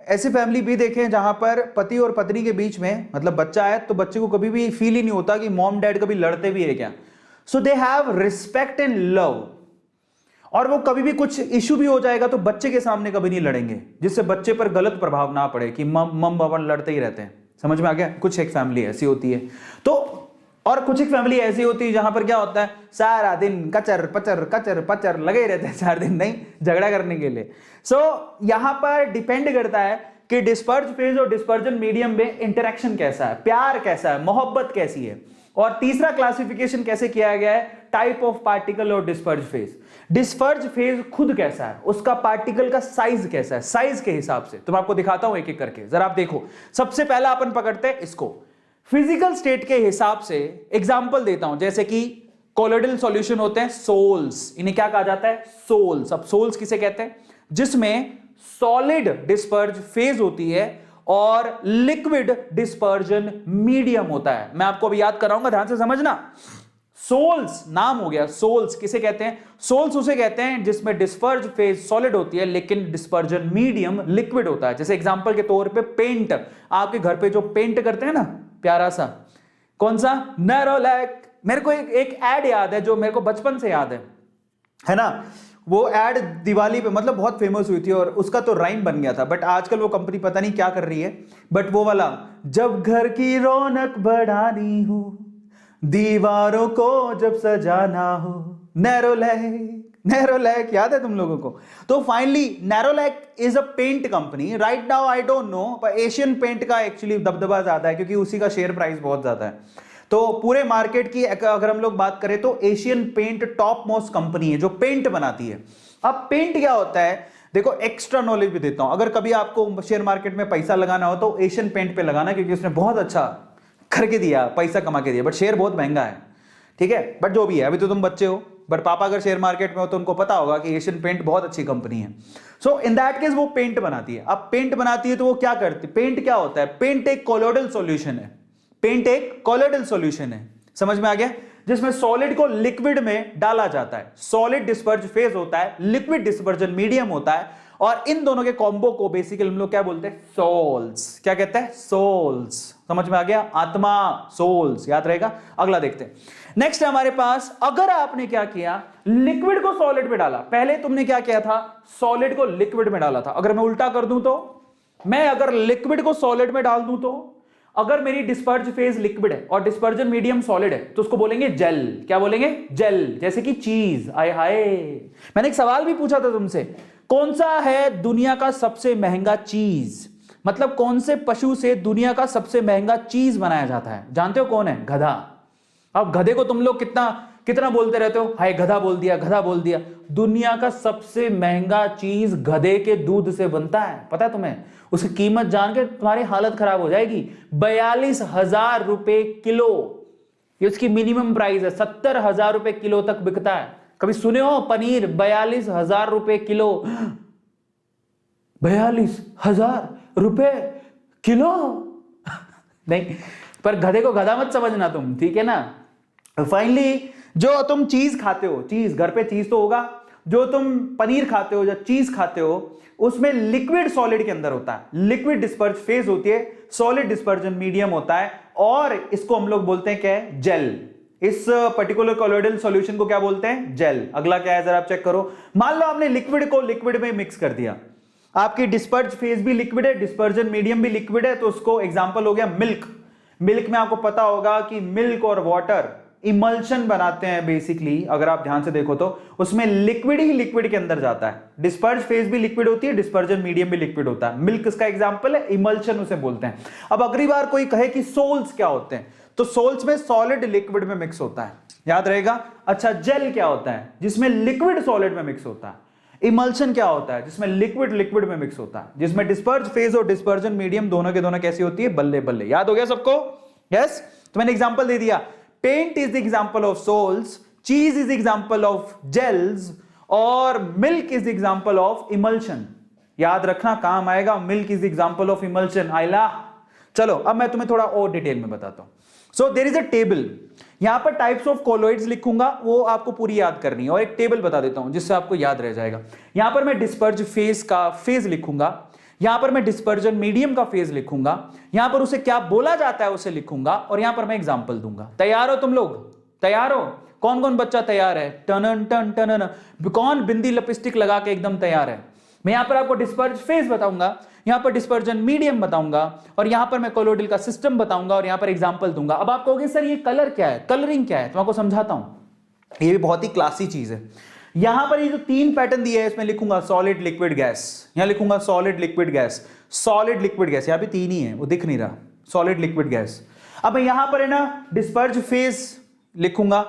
ऐसी फैमिली भी देखे हैं जहां पर पति और पत्नी के बीच में मतलब बच्चा है तो बच्चे को कभी भी फील ही नहीं होता कि मॉम डैड कभी लड़ते भी है क्या। So they have respect and love. और वो कभी भी कुछ इश्यू भी हो जाएगा तो बच्चे के सामने कभी नहीं लड़ेंगे, जिससे बच्चे पर गलत प्रभाव ना पड़े कि मम पापा लड़ते ही रहते हैं। समझ में आ गया? कुछ एक फैमिली ऐसी होती है तो, और कुछ एक फैमिली ऐसी होती है जहां पर क्या होता है, सारा दिन कचर पचर लगे ही रहते हैं, 4 दिन नहीं झगड़ा करने के लिए। सो यहां पर डिपेंड करता है कि डिस्पर्ज फेज और डिस्पर्जन मीडियम में इंटरेक्शन कैसा है, प्यार कैसा है, मोहब्बत कैसी है। और तीसरा क्लासिफिकेशन कैसे किया गया है, टाइप ऑफ पार्टिकल और डिस्पर्ज फेज। डिस्पर्ज फेज खुद कैसा है, उसका पार्टिकल का साइज कैसा है, साइज के हिसाब से। तो मैं आपको दिखाता हूं एक एक करके, जरा आप देखो। सबसे पहला अपन पकड़ते हैं इसको फिजिकल स्टेट के हिसाब से। एग्जांपल देता हूं, जैसे कि कोलोइडल सॉल्यूशन होते हैं सोल्स, इन्हें क्या कहा जाता है, सोल्स। अब सोल्स किसे कहते हैं, जिसमें सॉलिड डिस्पर्ज फेज होती है और लिक्विड डिस्पर्जन मीडियम होता है। मैं आपको अभी याद कराऊंगा, ध्यान से समझना। सोल्स नाम हो गया, सोल्स किसे कहते हैं, सोल्स उसे कहते हैं जिसमें डिस्पर्ज फेज सॉलिड होती है लेकिन डिस्पर्जन मीडियम लिक्विड होता है। जैसे एग्जांपल के तौर पे पेंट, आपके घर पे जो पेंट करते हैं ना प्यारा सा, कौन सा, नैरोलैक। मेरे को एक एड याद है जो मेरे को बचपन से याद है ना, वो एड दिवाली पे मतलब बहुत फेमस हुई थी और उसका तो राइम बन गया था, बट आजकल वो कंपनी पता नहीं क्या कर रही है। बट वो वाला, जब घर की रौनक बढ़ानी हो, दीवारों को जब सजाना हो, नैरोलैक याद है तुम लोगों को? तो finally Nerolac is a paint company. Right now I don't know, पर एशियन पेंट का एक्चुअली दबदबा ज्यादा है क्योंकि उसी का शेयर प्राइस बहुत ज्यादा है। तो पूरे मार्केट की अगर हम लोग बात करें तो Asian Paint top most company है जो पेंट बनाती है। अब पेंट क्या होता है, देखो एक्स्ट्रा नॉलेज भी देता हूं, अगर कभी आपको शेयर मार्केट में पैसा लगाना हो तो एशियन पेंट पे लगाना, क्योंकि उसने बहुत अच्छा करके दिया, पैसा कमा के दिया, बट शेयर बहुत महंगा है, ठीक है। बट जो भी है, अभी तो तुम बच्चे हो, बट पापा अगर शेयर मार्केट में हो तो उनको पता होगा कि एशियन पेंट बहुत अच्छी कंपनी है। सो इन दैट केस वो पेंट बनाती है। अब पेंट बनाती है तो वो क्या करती है, पेंट क्या होता है, पेंट एक कोलोइडल सॉल्यूशन है। पेंट एक कोलोइडल सॉल्यूशन है, समझ में आ गया, जिसमें सॉलिड को लिक्विड में डाला जाता है। सॉलिड डिस्पर्ज फेज होता है, लिक्विड डिस्पर्जन मीडियम होता है, और इन दोनों के कॉम्बो को बेसिकली हम लोग क्या बोलते हैं, सोल्स। क्या कहते हैं, सोल्स। समझ में आ गया, आत्मा, सोल्स, याद रहेगा। अगला देखते हैं। नेक्स्ट है हमारे पास, अगर आपने क्या किया, लिक्विड को सॉलिड में डाला। पहले तुमने क्या किया था, सॉलिड को लिक्विड में डाला था। अगर मैं उल्टा कर दूं तो, मैं अगर लिक्विड को सॉलिड में डाल दूं तो, अगर मेरी डिस्पर्ज फेज लिक्विड है और डिस्पर्जन मीडियम सॉलिड है तो उसको बोलेंगे जेल। क्या बोलेंगे, जेल। जैसे कि चीज। आय हाय, मैंने एक सवाल भी पूछा था तुमसे, कौन सा है दुनिया का सबसे महंगा चीज, मतलब कौन से पशु से दुनिया का सबसे महंगा चीज बनाया जाता है? जानते हो कौन है? गधा। अब गधे को तुम लोग कितना कितना बोलते रहते हो, हाय गधा बोल दिया, गधा बोल दिया। दुनिया का सबसे महंगा चीज गधे के दूध से बनता है, पता है तुम्हें? उसकी कीमत जान के तुम्हारी हालत खराब हो जाएगी। 42,000 रुपए किलो, ये उसकी मिनिमम प्राइस है। 70,000 रुपए किलो तक बिकता है। कभी सुने हो पनीर 42,000 रुपए किलो? 42,000 रुपए किलो नहीं, पर गधे को गधा मत समझना तुम, ठीक है ना। फाइनली जो तुम चीज खाते हो, चीज, घर पे चीज तो होगा, जो तुम पनीर खाते हो, जो चीज खाते हो, उसमें लिक्विड सॉलिड के अंदर होता है। लिक्विड डिस्पर्ज फेज होती है, सॉलिड डिस्पर्जन मीडियम होता है, और इसको हम लोग बोलते हैं क्या है, जेल। इस पर्टिकुलर कोलोइडल सॉल्यूशन को क्या बोलते हैं, जेल। अगला क्या है जरा आप चेक करो। मान लो आपने लिक्विड को लिक्विड में मिक्स कर दिया, आपकी डिस्पर्ज फेज भी लिक्विड है, डिस्पर्जन मीडियम भी लिक्विड है, तो उसको एग्जांपल हो गया मिल्क। मिल्क में आपको पता होगा कि मिल्क और वाटर इमल्शन बनाते हैं बेसिकली। अगर आप ध्यान से देखो तो उसमें लिक्विड ही लिक्विड के अंदर जाता है। डिस्पर्ज फेज भी लिक्विड होती है, डिस्पर्जन मीडियम भी लिक्विड होता है। मिल्क इसका एग्जांपल है, इमल्शन उसे बोलते हैं। अब अगली बार कोई कहे कि सोल्स क्या होते हैं, तो सोल्स में सॉलिड लिक्विड में मिक्स होता है, याद रहेगा। अच्छा, जेल क्या होता है, जिसमें लिक्विड सॉलिड में मिक्स होता है। इमल्शन क्या होता है, जिसमें लिक्विड लिक्विड में मिक्स होता है, जिसमें डिस्पर्ज फेज और डिस्पर्जन मीडियम दोनों के दोनों कैसी होती है, बल्ले बल्ले। याद हो गया सबको? यस। तो मैंने एग्जांपल दे दिया, paint is the example of sols, cheese is example of gels, और milk is example of emulsion. याद रखना, काम आएगा, milk is example of emulsion. आइला, चलो अब मैं तुम्हें थोड़ा और डिटेल में बताता हूं। So there is a table, यहां पर टाइप्स ऑफ कोलोइड्स लिखूंगा, वो आपको पूरी याद करनी है, और एक टेबल बता देता हूं जिससे आपको याद रह जाएगा। यहां पर मैं डिस्पर्ज फेज का फेज लिखूंगा, यहां पर मैं डिस्पर्जन मीडियम का फेज लिखूंगा, यहां पर उसे क्या बोला जाता है उसे लिखूंगा, और यहां पर मैं एग्जांपल दूंगा। तैयार हो तुम लोग? तैयार हो? कौन कौन बच्चा तैयार है? टन टन टन, कौन बिंदी लिपस्टिक लगा के एकदम तैयार है? मैं यहां पर आपको डिस्पर्ज फेज बताऊंगा, यहां पर डिस्पर्जन मीडियम बताऊंगा, और यहां पर मैं कोलोइडल का सिस्टम बताऊंगा, और यहां पर एग्जांपल दूंगा। अब आप कहोगे सर ये कलर क्या है, कलरिंग क्या है, तो आपको समझाता हूं। ये भी बहुत ही क्लासी चीज है। यहां पर ये जो तीन पैटर्न दिए हैं, इसमें लिखूंगा सॉलिड लिक्विड गैस, यहां लिखूंगा solid liquid gas, solid liquid gas, यहां भी तीन ही है, वो दिख नहीं रहा, सॉलिड लिक्विड गैस। अब मैं यहां पर है ना डिस्पर्ज फेज लिखूंगा,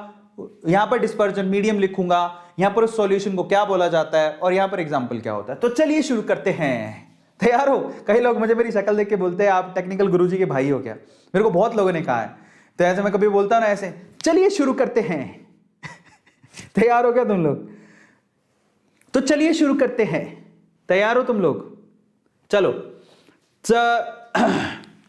यहां पर डिस्पर्जन मीडियम लिखूंगा, यहां पर उस सॉल्यूशन को क्या बोला जाता है, और यहां पर एग्जांपल क्या होता है। तो चलिए शुरू करते हैं। तैयार हो? कई लोग मुझे मेरी शक्ल देख के बोलते हैं आप टेक्निकल गुरुजी के भाई हो क्या? मेरे को बहुत लोगों ने कहा है, तो ऐसे मैं कभी बोलता ना ऐसे, चलिए शुरू करते हैं। तैयार हो क्या तुम लोग? तो चलिए शुरू करते हैं। तैयार हो तुम लोग? चलो।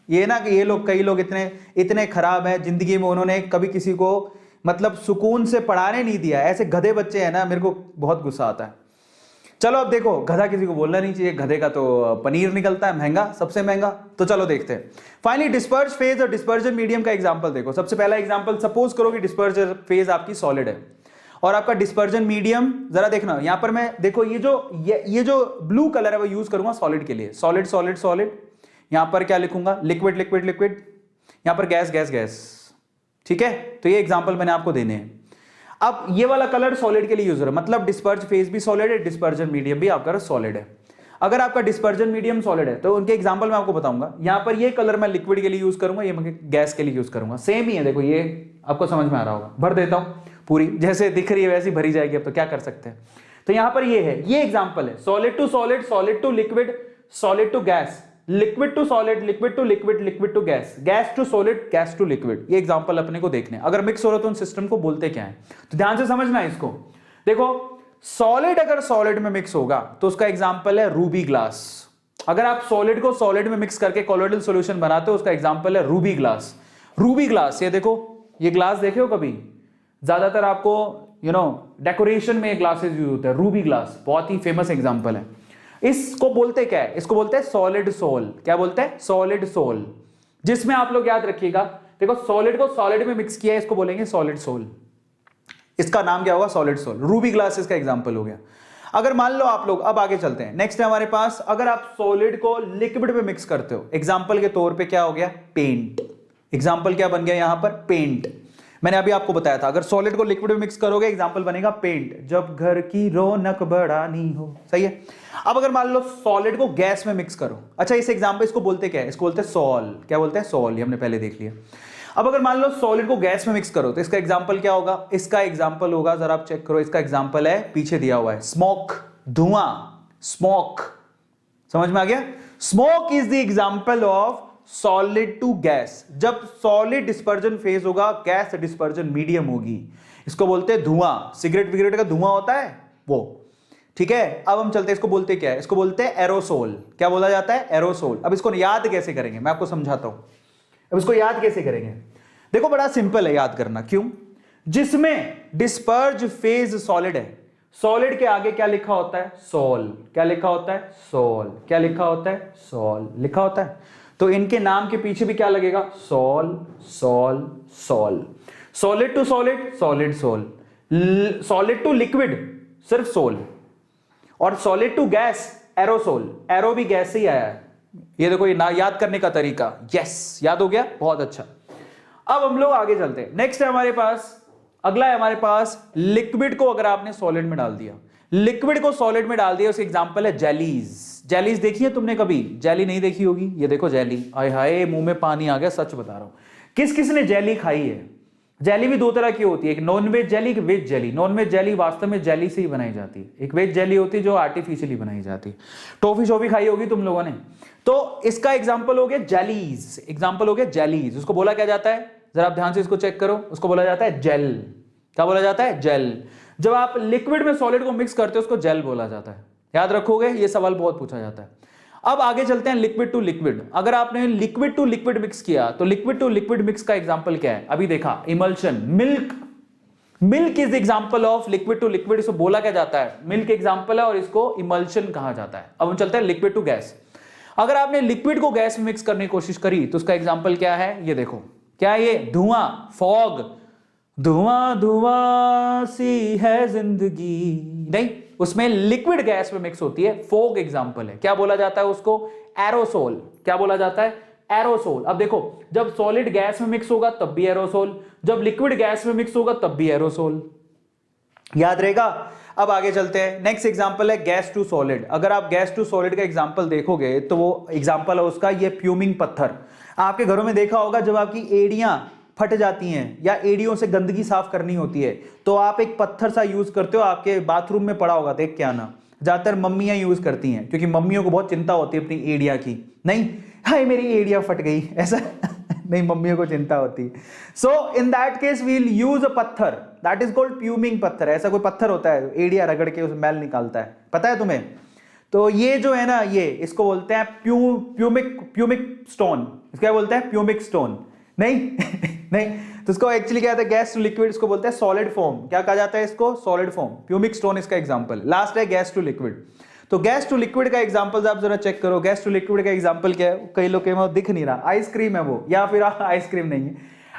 ये ना कि ये लोग, कई लोग इतने इतने खराब हैं जिंदगी में, उन्होंने कभी किसी को मतलब सुकून से पढ़ाने नहीं दिया। ऐसे गधे बच्चे हैं ना, मेरे को बहुत गुस्सा आता है। चलो अब देखो, गधा किसी को बोलना नहीं चाहिए, गधे का तो पनीर निकलता है महंगा, सबसे महंगा। तो चलो देखते हैं। फाइनली डिस्पर्ज फेज और डिस्पर्जन मीडियम का एग्जांपल देखो। सबसे पहला एग्जांपल, सपोज करो कि डिस्पर्जन फेज आपकी सॉलिड है और आपका डिस्पर्जन मीडियम जरा देखना यहां पर मैं देखो ये जो ब्लू कलर है वो यूज करूंगा सॉलिड के लिए, सॉलिड सॉलिड सॉलिड। यहां पर क्या लिखूंगा, लिक्विड लिक्विड लिक्विड, यहां पर गैस गैस गैस, ठीक है। तो ये एग्जांपल मैंने आपको देने हैं। अब ये वाला कलर सॉलिड के लिए यूज हो रहा है, मतलब डिस्पर्ज फेज भी सॉलिड है, डिस्पर्जन मीडियम भी आपका सॉलिड है। अगर आपका डिस्पर्जन मीडियम सॉलिड है तो उनके एग्जांपल मैं आपको बताऊंगा। यहां पर ये कलर मैं लिक्विड के लिए यूज करूंगा, ये मैं गैस के लिए यूज करूंगा, सेम ही है। देखो ये आपको समझ में आ रहा होगा, भर देता हूं पूरी, जैसे दिख रही है वैसी भरी जाएगी। अब तो क्या कर सकते हैं, तो यहां पर ये है, ये एग्जांपल है solid to solid, solid to liquid, solid to gas, liquid to solid, liquid to liquid, liquid to gas, gas to solid, gas to liquid. ये एग्जांपल अपने को देखने। अगर मिक्स हो रहा तो उन सिस्टम को बोलते क्या है, तो ध्यान से समझना है इसको। देखो सॉलिड अगर सॉलिड में मिक्स होगा तो उसका एग्जांपल है रूबी ग्लास। अगर आप सॉलिड को सॉलिड में मिक्स करके कॉलोइडल सॉल्यूशन बनाते हो, उसका एग्जांपल है रूबी ग्लास। रूबी ग्लास, ये देखो, ये ग्लास देखे हो कभी, ज्यादातर आपको डेकोरेशन में ग्लासेस यूज होते हैं। रूबी ग्लास बहुत ही फेमस एग्जांपल है। इसको बोलते क्या है, इसको बोलते हैं सॉलिड सोल। क्या बोलते हैं, सॉलिड सोल। जिसमें आप लोग याद रखिएगा, देखो सॉलिड को सॉलिड में मिक्स किया है, इसको बोलेंगे सॉलिड सोल। इसका नाम क्या होगा, सॉलिड सोल। रूबी ग्लास इसका एग्जांपल हो गया। अगर मान लो आप लोग, अब आगे चलते हैं, नेक्स्ट है हमारे पास, अगर आप सॉलिड को लिक्विड में मिक्स करते हो, एग्जांपल के तौर पे क्या हो गया, पेंट। एग्जांपल क्या बन गया यहां पर, पेंट। मैंने अभी आपको बताया था, अगर सॉलिड को लिक्विड में मिक्स करोगे एग्जांपल बनेगा पेंट, जब घर की रौनक बढ़ानी हो, सही है। अब अगर मान लो सॉलिड को गैस में मिक्स करो, अच्छा इस एग्जांपल, इसको बोलते क्या है, इसको बोलते हैं सॉल। क्या बोलते हैं, सॉल, ये हमने पहले देख लिया। अब अगर मान लो सॉलिड को गैस में मिक्स करो तो इसका एग्जांपल क्या होगा, इसका एग्जांपल होगा, जरा आप चेक करो, इसका एग्जांपल है, पीछे दिया हुआ है, स्मोक, धुआं, स्मोक। समझ में आ गया, smoke is the example of solid to gas. जब सॉलिड डिस्पर्जन फेज होगा, गैस डिस्पर्जन मीडियम होगी, इसको बोलते हैं धुआं। सिगरेट विगरेट का धुआं होता है वो, ठीक है। अब हम चलते हैं, इसको बोलते क्या है, इसको बोलते हैं एरोसोल। क्या बोला जाता है, एरोसोल। अब इसको याद कैसे करेंगे मैं आपको समझाता हूं। अब इसको याद कैसे करेंगे, देखो बड़ा सिंपल है याद करना। क्यों, जिसमें डिस्पर्ज फेज सॉलिड है, सॉलिड के आगे क्या लिखा होता है, सोल। क्या लिखा होता है, सोल। क्या लिखा होता है, सोल लिखा होता है। तो इनके नाम के पीछे भी क्या लगेगा, sol sol sol. Solid to solid, solid sol. Solid to liquid, सिर्फ सोल। और solid to gas, aerosol. Aero भी गैस से ही आया है। ये देखो, ये ना याद करने का तरीका, यस याद हो गया, बहुत अच्छा। अब हम लोग आगे चलते हैं। नेक्स्ट है हमारे पास, अगला है हमारे पास, लिक्विड को अगर आपने सॉलिड में डाल दिया, लिक्विड को सॉलिड में डाल दिया, उसका एग्जांपल है जेलीज। जेलीज देखी है तुमने कभी, जेली नहीं देखी होगी, ये देखो जेली, आय हाय मुंह में पानी आ गया, सच बता रहा हूं। किस किस ने जेली खाई है। जेली भी दो तरह की होती है, एक नॉन वेज जेली, एक veg jelly. Non veg jelly वास्तव में जेली से ही बनाई जाती है, एक वेज जेली होती है जो आर्टिफिशियली बनाई जाती है। टॉफी शॉफी खाई होगी तुम लोगों ने, तो इसका एग्जाम्पल हो गया जेलीज। एग्जाम्पल हो गया जेलीज। उसको बोला क्या जाता है, जरा आप ध्यान से इसको चेक करो, उसको बोला जाता है जेल। क्या बोला जाता है, जेल। जब आप लिक्विड में सॉलिड को मिक्स करते हो उसको जेल बोला जाता है। याद रखोगे, ये सवाल बहुत पूछा जाता है। अब आगे चलते हैं, लिक्विड टू लिक्विड। अगर आपने लिक्विड टू लिक्विड मिक्स किया तो लिक्विड टू लिक्विड मिक्स का एग्जांपल क्या है, अभी देखा, emulsion, milk. Milk is example of liquid to liquid. इसको बोला क्या जाता है, मिल्क एग्जांपल है और इसको इमल्शन कहा जाता है। अब हम चलते हैं लिक्विड टू गैस। अगर आपने लिक्विड को गैस में मिक्स करने की कोशिश करी तो उसका एग्जांपल क्या है, ये देखो, क्या है ये, धुआं, फॉग। धुआं धुआं सी है जिंदगी, नहीं, उसमें लिक्विड गैस में मिक्स होती है, फोग एग्जांपल है। क्या बोला जाता है उसको, एरोसोल। क्या बोला जाता है, एरोसोल। अब देखो, जब सॉलिड गैस में मिक्स होगा तब भी एरोसोल, जब लिक्विड गैस में मिक्स होगा तब भी एरोसोल। याद रहेगा। अब आगे चलते हैं, नेक्स्ट एग्जांपल है गैस टू सॉलिड। अगर आप गैस टू सॉलिड का एग्जांपल देखोगे तो वो एग्जांपल है उसका, ये फ्यूमिंग पत्थर। आपके घरों में देखा होगा, जब आपकी एड़ियां फट जाती हैं या एड़ियों से गंदगी साफ करनी होती है तो आप एक पत्थर सा यूज करते हो, आपके बाथरूम में पड़ा होगा, देख के आना। ज्यादातर मम्मियां यूज करती हैं क्योंकि मम्मियों को बहुत चिंता होती है अपनी एड़िया की। नहीं, हाय मेरी एड़िया फट गई, ऐसा नहीं, मम्मियों को चिंता होती है। So in that case we will use a पत्थर, दैट इज कॉल्ड प्यूमिंग पत्थर। ऐसा कोई पत्थर होता है, एड़िया रगड़ के उस मैल निकालता है, पता है तुम्हें। तो ये जो है ना, ये इसको बोलते हैं प्यूमिक स्टोन। इसको क्या बोलते हैं, प्यूमिक स्टोन। नहीं नहीं, तो इसको एक्चुअली क्या कहते हैं, गैस टू लिक्विड, इसको बोलते हैं सॉलिड फॉर्म। क्या कहा जाता है इसको, सॉलिड फॉर्म। प्यूमिक स्टोन इसका एग्जांपल। लास्ट है गैस टू लिक्विड। तो गैस टू लिक्विड का एग्जांपल आप जरा चेक करो। गैस टू लिक्विड का एग्जांपल क्या है, कई लोग के दिख नहीं रहा, आइसक्रीम है वो, या फिर आइसक्रीम नहीं है,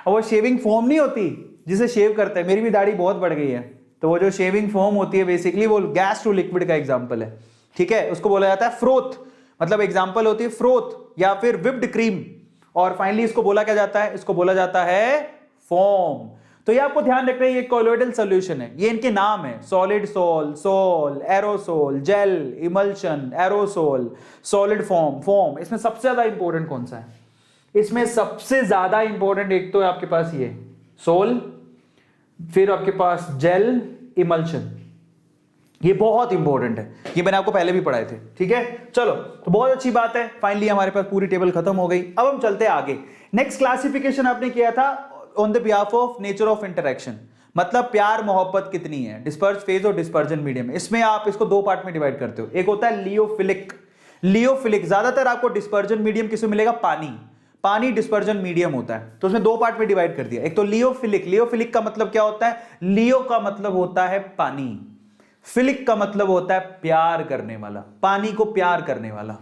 वो शेविंग फोम नहीं होती जिसे शेव करते हैं। मेरी भी दाढ़ी बहुत बढ़ गई है, तो वो जो शेविंग फोम होती है बेसिकली वो गैस टू लिक्विड का एग्जांपल है, ठीक है, उसको बोला जाता है फ्रोथ, मतलब एग्जांपल होती है फ्रोथ या फिर विप्ड क्रीम। और फाइनली इसको बोला क्या जाता है, इसको बोला जाता है फोम। तो ये आपको ध्यान रखना है, ये कोलोइडल सॉल्यूशन है, ये इनके नाम है, solid sol, sol, aerosol, gel, emulsion, aerosol, solid form, foam. इसमें सबसे ज्यादा इंपॉर्टेंट कौन सा है? इसमें सबसे ज्यादा इंपॉर्टेंट एक तो है आपके पास ये सोल, फिर आपके पास जेल, इमल्शन, ये बहुत इंपॉर्टेंट है, ये मैंने आपको पहले भी पढ़ाए थे, ठीक है। चलो, तो बहुत अच्छी बात है, फाइनली हमारे पास पूरी टेबल खत्म हो गई। अब हम चलते हैं आगे। नेक्स्ट क्लासिफिकेशन आपने किया था on the behalf of nature of interaction, मतलब प्यार मोहब्बत कितनी है, डिस्पर्ज फेज और डिस्पर्जन मीडियम। इसमें आप इसको दो पार्ट में डिवाइड करते हो, एक होता है लियोफिलिक। लियोफिलिक ज्यादातर आपको डिस्पर्जन मीडियम किसमें मिलेगा? पानी, पानी डिस्पर्जन मीडियम होता है, तो उसमें दो पार्ट में डिवाइड कर दिया। एक तो लियोफिलिक, लियोफिलिक का मतलब क्या होता है? लियो का मतलब होता है पानी, फिलिक का मतलब होता है प्यार करने वाला, पानी को प्यार करने वाला।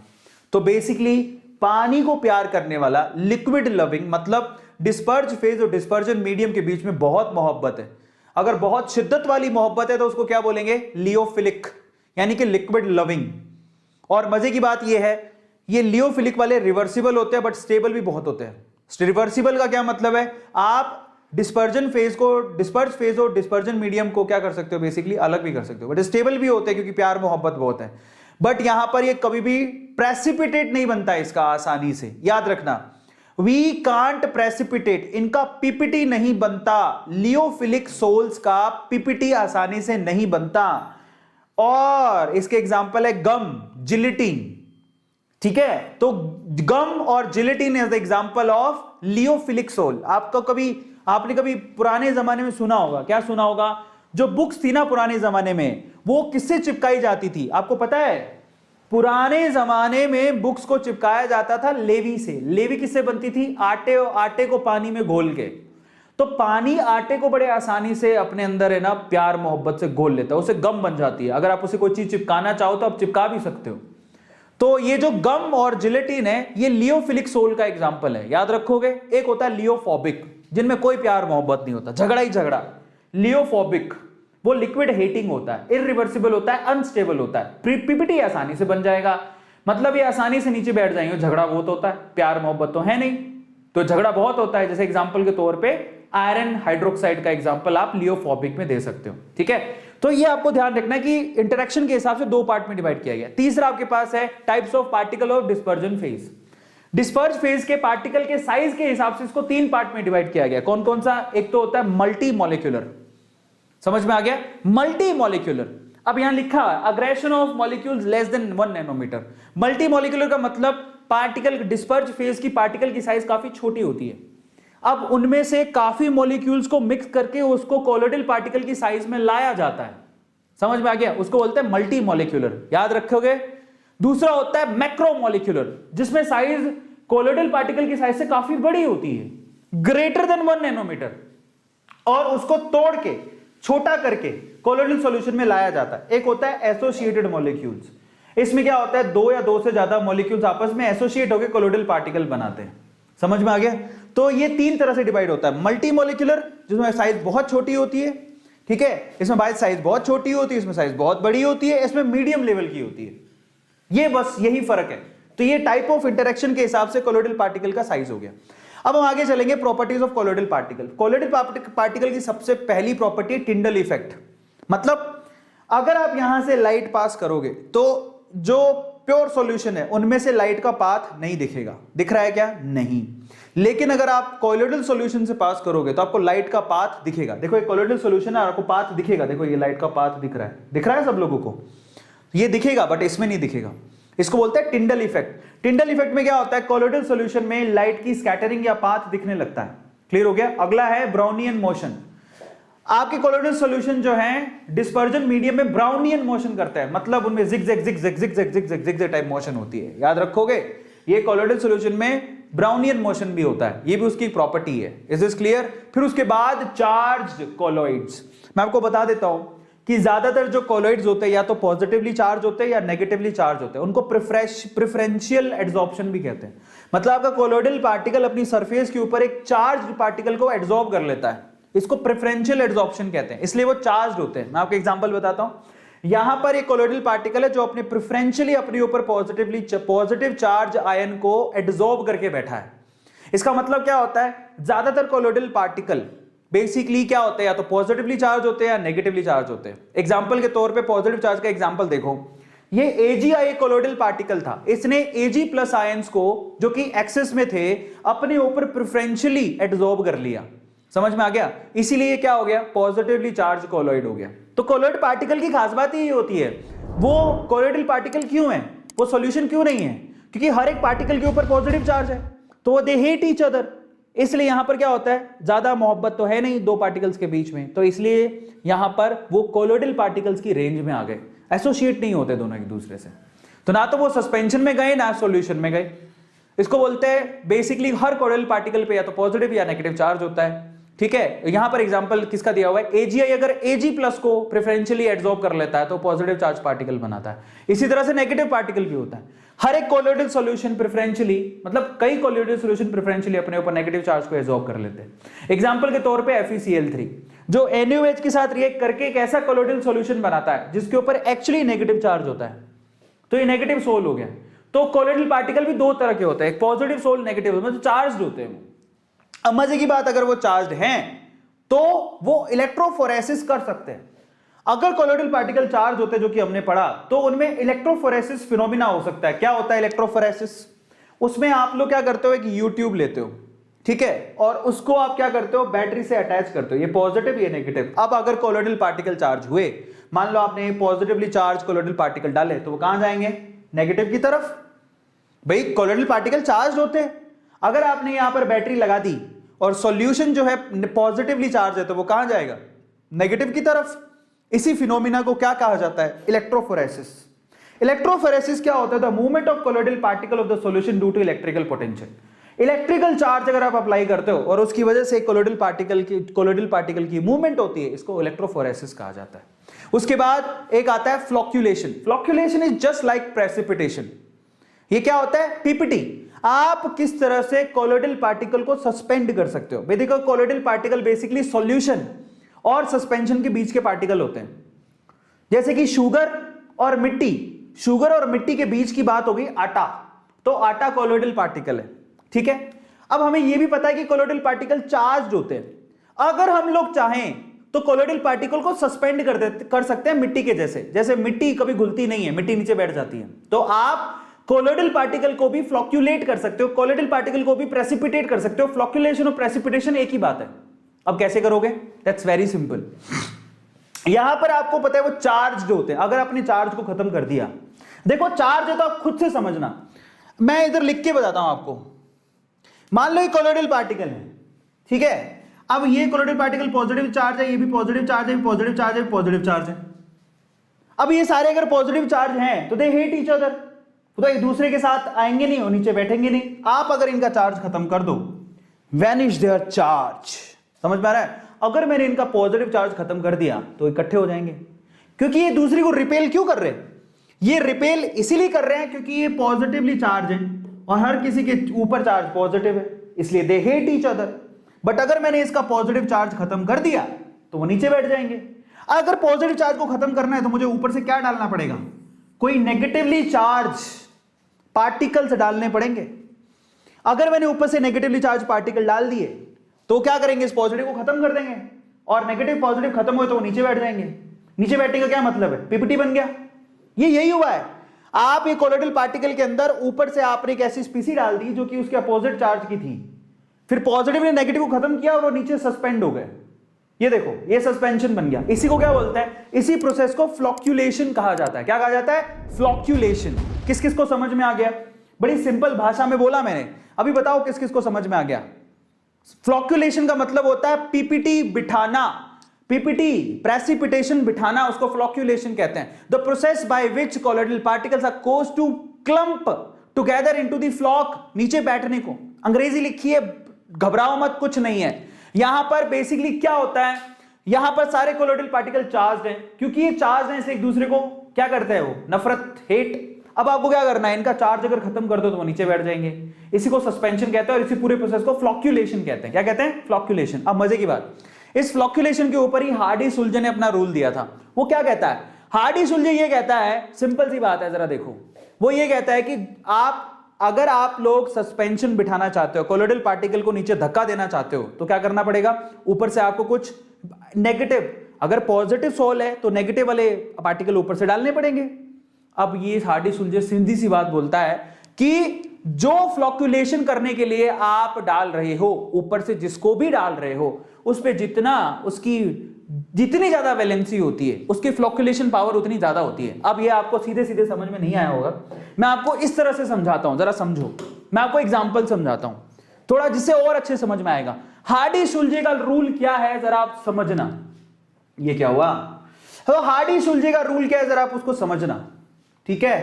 तो बेसिकली पानी को प्यार करने वाला, लिक्विड लविंग, मतलब डिस्पर्ज फेज और डिस्पर्जन मीडियम के बीच में बहुत मोहब्बत है। अगर बहुत शिद्दत वाली मोहब्बत है तो उसको क्या बोलेंगे? लियोफिलिक, यानी कि लिक्विड लविंग। और मजे की बात यह है, ये लियोफिलिक वाले रिवर्सिबल होते हैं बट स्टेबल भी बहुत होते हैं। रिवर्सिबल का क्या मतलब है? आप डिस्पर्जन फेज को, डिस्पर्ज फेज और डिस्पर्जन मीडियम को क्या कर सकते हो? बेसिकली अलग भी कर सकते हो, बट स्टेबल भी होते हैं क्योंकि प्यार मोहब्बत बहुत है। बट यहां पर ये कभी भी प्रेसिपिटेट नहीं बनता इसका आसानी से, याद रखना, वी कांट प्रेसिपिटेट, इनका पीपीटी नहीं बनता, लियोफिलिक सोल्स का पीपीटी आसानी से नहीं बनता। और इसके एग्जांपल है गम, जिलेटिन, ठीक है। तो गम और gelatin is the example of lyophilic sol. आपने कभी पुराने जमाने में सुना होगा, क्या सुना होगा? जो बुक्स थी ना पुराने जमाने में, वो किससे चिपकाई जाती थी? आपको पता है? पुराने जमाने में बुक्स को चिपकाया जाता था लेवी से। लेवी किससे बनती थी? आटे को पानी में घोल के। तो पानी आटे को बड़े आसानी से अपने अंदर है ना प्यार मोहब्बत से घोल लेता है, उसे गम बन जाती है। अगर आप उसे कोई चीज चिपकाना चाहो तो आप चिपका भी सकते हो। तो ये जो गम और जिलेटिन है, ये लियोफिलिक सोल का एग्जांपल है, याद रखोगे। एक होता है लियोफोबिक, जिनमें कोई प्यार मोहब्बत नहीं होता, झगड़ा ही झगड़ा। लियोफोबिक वो लिक्विड हेटिंग होता है, इरिवर्सिबल होता है, अनस्टेबल होता है, पीपीटी आसानी से बन जाएगा, मतलब ये आसानी से नीचे बैठ जाएंगे। झगड़ा बहुत होता है, प्यार मोहब्बत तो है नहीं, तो झगड़ा बहुत होता है। जैसे एग्जांपल के तौर पे आयरन हाइड्रोक्साइड का एग्जांपल आप लियोफोबिक में दे सकते हो, ठीक है। तो ये आपको ध्यान रखना है कि इंटरेक्शन के हिसाब से दो पार्ट में डिवाइड किया गया। तीसरा आपके पास है types of particle of dispersion phase. Disperse phase के पार्टिकल के साइज के हिसाब से इसको तीन पार्ट में डिवाइड किया गया। कौन कौन सा? एक तो होता है मल्टी मॉलिक्यूलर, समझ में आ गया? Multi molecular. अब यहां लिखा है aggregation of molecules less than 1 nanometre. Multi molecular का मतलब पार्टिकल, डिस्पर्ज फेज की पार्टिकल की साइज काफी छोटी होती है। अब उनमें से काफी मॉलिक्यूल्स को मिक्स करके उसको कोलोइडल पार्टिकल की साइज में लाया जाता है, समझ में आ गया? उसको बोलते हैं मल्टी मॉलिक्यूलर, याद रखोगे। दूसरा होता है मैक्रो मॉलिक्यूलर, जिसमें साइज कोलोइडल पार्टिकल की साइज से काफी बड़ी होती है, ग्रेटर देन 1 नैनोमीटर, और उसको तोड़ के छोटा करके कोलोइडल सॉल्यूशन में लाया जाता है। एक होता है एसोसिएटेड मॉलिक्यूल्स, इसमें क्या होता है? दो या दो से ज्यादा मॉलिक्यूल्स आपस में एसोसिएट होकर कोलोइडल पार्टिकल बनाते हैं, समझ में आ गया? तो ये तीन तरह से डिवाइड होता है। मल्टी मॉलिक्यूलर, जिसमें साइज बहुत छोटी होती है, ठीक है, इसमें बाय साइज बहुत छोटी होती है, इसमें साइज बहुत बड़ी होती है, इसमें मीडियम लेवल की होती है। ये बस यही फर्क है। तो ये टाइप ऑफ इंटरेक्शन के हिसाब से कोलोइडल पार्टिकल का साइज हो गया। अब हम आगे चलेंगे properties of colloidal particle. Colloidal particle की सबसे पहली प्रॉपर्टी है टिंडल इफेक्ट, मतलब अगर आप यहां से लाइट पास करोगे तो जो प्योर सॉल्यूशन है उनमें से लाइट का पाथ नहीं दिखेगा। दिख रहा है क्या? नहीं। लेकिन अगर आप कोलोइडल सॉल्यूशन से पास करोगे तो आपको लाइट का पाथ दिखेगा। देखो ये कोलोइडल सॉल्यूशन है, आपको पाथ दिखेगा। देखो ये लाइट का पाथ दिख रहा है, दिख रहा है सब लोगों को? ये दिखेगा बट इसमें नहीं दिखेगा। इसको बोलते हैं टिंडल इफेक्ट। टिंडल इफेक्ट में क्या होता है? कोलोइडल सॉल्यूशन में लाइट की स्कैटरिंग या पाथ दिखने लगता है। क्लियर हो गया? अगला है ब्राउनियन मोशन। आपके कोलोइडल सॉल्यूशन जो है डिस्पर्जन मीडियम में ब्राउनियन मोशन करता है, मतलब उनमें zigzag zigzag zigzag zigzag zigzag type motion होती है, याद रखोगे। ये कोलोइडल सॉल्यूशन में ब्राउनियन मोशन भी होता है, ये भी उसकी प्रॉपर्टी है। Is this clear? फिर उसके बाद चार्ज्ड कोलोइड्स। मैं आपको बता देता हूं कि ज्यादातर जो कोलोइड्स होते हैं या तो पॉजिटिवली चार्ज होते हैं या नेगेटिवली चार्ज होते हैं। उनको प्रेफरेंशियल एड्सॉर्प्शन भी कहते हैं, मतलब आपका कोलोइडल पार्टिकल अपनी सरफेस के ऊपर एक चार्ज पार्टिकल को एड्सॉर्ब कर लेता है। इसको प्रेफरेंशियल एड्सॉर्प्शन कहते हैं, इसलिए वो चार्ज होते हैं। मैं आपको एग्जांपल बताता हूं। यहां पर एक कोलोइडल पार्टिकल है जो अपने प्रेफरेंशियली अपने ऊपर पॉजिटिव चार्ज आयन को एड्सॉर्ब करके बैठा है। इसका मतलब क्या होता है, ज्यादातर कोलोइडल पार्टिकल बेसिकली क्या होते हैं, या तो पॉजिटिवली चार्ज होते हैं या नेगेटिवली चार्ज होते हैं। एग्जांपल के तौर पे पॉजिटिव चार्ज का एग्जांपल देखो, ये AgI कोलोइडल पार्टिकल था, इसने Ag प्लस आयंस को जो कि एक्सेस में थे अपने ऊपर प्रेफरेंशियली एड्सॉर्ब कर लिया। समझ में आ गया? इसीलिए क्या हो गया, पॉजिटिवली चार्ज कोलोइड हो गया। तो कोलोइड पार्टिकल की खास बात ही होती है, वो कोलोइडल पार्टिकल क्यों है, वो सॉल्यूशन क्यों नहीं है, क्योंकि हर एक पार्टिकल के ऊपर पॉजिटिव चार्ज है, तो दे हेट ईच अदर। इसलिए यहां पर क्या होता है, ज्यादा मोहब्बत तो है नहीं दो पार्टिकल्स के बीच में, तो इसलिए यहां पर वो कोलोइडल पार्टिकल्स की रेंज में आ गए, एसोसिएट नहीं होते दोनों एक दूसरे से। तो ना तो वो सस्पेंशन में गए ना सॉल्यूशन में गए। इसको बोलते हैं बेसिकली हर कोलोइडल पार्टिकल पे या तो पॉजिटिव या नेगेटिव चार्ज होता है। ठीक है, यहां पर एग्जांपल किसका दिया हुआ है, AgI अगर Ag प्लस को प्रेफरेंशियली एड्सॉर्ब कर लेता है तो पॉजिटिव चार्ज पार्टिकल बनाता है। इसी तरह से नेगेटिव पार्टिकल भी होता है। हर एक कोलोइडल सॉल्यूशन प्रेफरेंशियली, मतलब कई कोलोइडल सॉल्यूशन प्रेफरेंशियली अपने ऊपर नेगेटिव चार्ज को एब्सॉर्ब कर लेते हैं। एग्जांपल के तौर पे FeCl3 जो NaOH के साथ रिएक्ट करके एक ऐसा कोलोइडल सॉल्यूशन बनाता है जिसके ऊपर एक्चुअली नेगेटिव चार्ज होता है, तो ये नेगेटिव सोल हो गया। तो कोलोइडल पार्टिकल भी दो तरह के होते हैं, एक पॉजिटिव सोल, नेगेटिव, मतलब चार्ज्ड होते हैं। अब मजे की बात, अगर वो चार्ज्ड हैं तो वो इलेक्ट्रोफोरेसिस कर सकते हैं। अगर कोलोइडल पार्टिकल चार्ज होते जो कि हमने पढ़ा, तो उनमें इलेक्ट्रोफोरेसिस फिनोमिना हो सकता है। क्या होता है इलेक्ट्रोफोरेसिस? उसमें आप लोग क्या करते हो, एक यू ट्यूब लेते हो, ठीक है, और उसको आप क्या करते हो, बैटरी से अटैच करते हो, ये पॉजिटिव ये नेगेटिव। अब अगर कोलोइडल पार्टिकल चार्ज हुए, मान लो आपने पॉजिटिवली चार्ज कोलोइडल पार्टिकल डाले, तो वो कहां जाएंगे, नेगेटिव की तरफ। भाई कोलोइडल पार्टिकल चार्ज होते हैं, अगर आपने यहां पर बैटरी लगा दी और सॉल्यूशन जो है पॉजिटिवली चार्ज है, तो वो कहां जाएगा, नेगेटिव की तरफ। इसी फिनोमिना को क्या कहा जाता है, इलेक्ट्रोफोरेसिस। इलेक्ट्रोफोरेसिस क्या होता है, the movement of colloidal particle of the solution due to electrical potential. Electrical charge अगर आप अप्लाई करते हो और उसकी वजह से कोलोइडल पार्टिकल की मूवमेंट होती है, इसको इलेक्ट्रोफोरेसिस कहा जाता है। उसके बाद एक आता है फ्लॉक्यूलेशन। फ्लॉक्यूलेशन इज जस्ट लाइक प्रेसिपिटेशन। ये क्या होता है, पीपीटी। आप किस तरह से कोलोइडल पार्टिकल को सस्पेंड कर सकते हो। देखो कोलोइडल पार्टिकल बेसिकली सॉल्यूशन और सस्पेंशन के बीच के पार्टिकल होते हैं, जैसे कि शुगर और मिट्टी। शुगर और मिट्टी के बीच की बात होगी आटा, तो आटा कोलोइडल पार्टिकल है। ठीक है, अब हमें यह भी पता है कि कोलोइडल पार्टिकल चार्ज होते हैं। अगर हम लोग चाहें तो कोलोइडल पार्टिकल को सस्पेंड कर सकते हैं मिट्टी के जैसे मिट्टी कभी घुलती नहीं है, मिट्टी नीचे बैठ जाती है, तो आप कोलोइडल पार्टिकल को भी फ्लॉक्यूलेट कर सकते हो, कोलोइडल पार्टिकल को भी प्रेसिपिटेट कर सकते हो। फ्लॉक्यूलेशन और प्रेसिपिटेशन एक ही बात है। अब कैसे करोगे, दैट्स वेरी सिंपल। यहां पर आपको पता है वो चार्ज्ड होते हैं। अगर आपने चार्ज को खत्म कर दिया, देखो चार्ज है तो आप खुद से समझना, मैं इधर लिख के बताता हूं आपको। मान लो ये कोलोइडल पार्टिकल है, ठीक है, अब ये कोलोइडल पार्टिकल पॉजिटिव चार्ज है, ये भी पॉजिटिव चार्ज है, पॉजिटिव चार्ज है, पॉजिटिव चार्ज है। अब ये सारे अगर पॉजिटिव चार्ज हैं तो दे हेट ईच अदर, तो एक दूसरे के साथ आएंगे नहीं और नीचे बैठेंगे नहीं। आप अगर इनका चार्ज खत्म कर दो, वैनिश देयर चार्ज। समझ में आ रहा है? अगर मैंने इनका पॉजिटिव चार्ज खत्म कर दिया तो इकट्ठे हो जाएंगे, क्योंकि ये दूसरे को रिपेल क्यों कर रहे हैं, ये रिपेल इसीलिए कर रहे हैं क्योंकि ये पॉजिटिवली चार्ज है और हर किसी के ऊपर चार्ज पॉजिटिव है, इसलिए they hate each other. But अगर मैंने इसका पॉजिटिव चार्ज खत्म कर दिया तो वो नीचे बैठ जाएंगे। अगर पॉजिटिव चार्ज को खत्म करना है तो मुझे ऊपर से क्या डालना पड़ेगा, कोई नेगेटिवली चार्ज पार्टिकल्स डालने पड़ेंगे। अगर मैंने ऊपर से नेगेटिवली चार्ज पार्टिकल डाल दिए तो क्या करेंगे, इस पॉजिटिव को खत्म कर देंगे और नेगेटिव पॉजिटिव खत्म हुए तो वो नीचे बैठ जाएंगे। नीचे बैठने का क्या मतलब है, पीपीटी बन गया। ये यही हुआ है। आप ये कोलोइडल पार्टिकल के अंदर ऊपर से आपने एक ऐसी स्पीसी डाल दी जो कि उसके अपोजिट चार्ज की थी, फिर पॉजिटिव ने नेगेटिव को खत्म किया और वो नीचे सस्पेंड हो गए। ये देखो, ये सस्पेंशन बन गया। इसी को क्या बोलते हैं, इसी प्रोसेस को फ्लॉक्यूलेशन कहा जाता है। क्या कहा जाता है, फ्लॉक्यूलेशन। किस किस को समझ में आ गया, बड़ी सिंपल भाषा में बोला मैंने, अभी बताओ किस किस को समझ में आ गया। फ्लॉक्यूलेशन का मतलब होता है पीपीटी बिठाना, पीपीटी प्रेसिपिटेशन बिठाना, उसको फ्लॉक्यूलेशन कहते हैं। The process by which colloidal particles are caused to clump together into the floc, नीचे बैठने को। अंग्रेजी लिखिए, घबराओ मत, कुछ नहीं है। यहां पर बेसिकली क्या होता है, यहां पर सारे कोलोइडल पार्टिकल चार्ज हैं, क्योंकि ये चार्ज हैं इसलिए एक दूसरे को क्या करते हैं, वो नफरत, हेट। अब आपको क्या करना है, इनका चार्ज अगर खत्म कर दो तो वो नीचे बैठ जाएंगे। इसी को सस्पेंशन कहते हैं और इसी पूरे प्रोसेस को फ्लॉक्यूलेशन कहते हैं। क्या कहते हैं, फ्लॉक्यूलेशन। अब मजे की बात, इस फ्लॉक्यूलेशन के ऊपर ही हार्डी-सुल्जे ने अपना रूल दिया था। वो क्या कहता है? हार्डी-सुल्जे ये कहता है, सिंपल सी बात है, जरा देखो, वो ये कहता है कि अगर आप लोग सस्पेंशन बिठाना चाहते हो, कोलोइडल पार्टिकल को नीचे धक्का देना चाहते हो, तो क्या करना पड़ेगा? ऊपर से आपको कुछ नेगेटिव, अगर पॉजिटिव सोल है तो नेगेटिव वाले पार्टिकल ऊपर से डालने पड़ेंगे। अब ये हार्डी-सुल्जे सीधी सी बात बोलता है कि जो फ्लॉक्यूलेशन करने के लिए आप डाल रहे हो, ऊपर से जिसको भी डाल रहे हो, उस पे जितनी ज्यादा वैलेंसी होती है, उसकी फ्लॉक्यूलेशन पावर उतनी ज्यादा होती है। अब ये आपको सीधे सीधे समझ में नहीं आया होगा, मैं आपको इस तरह से समझाता हूं, जरा समझो। मैं आपको एग्जांपल समझाता हूं थोड़ा, जिससे और अच्छे समझ में आएगा। हार्डी-सुल्जे का रूल क्या है, जरा आप समझना। ये क्या हुआ? तो हार्डी-सुल्जे का रूल क्या है, जरा आप उसको समझना, ठीक है?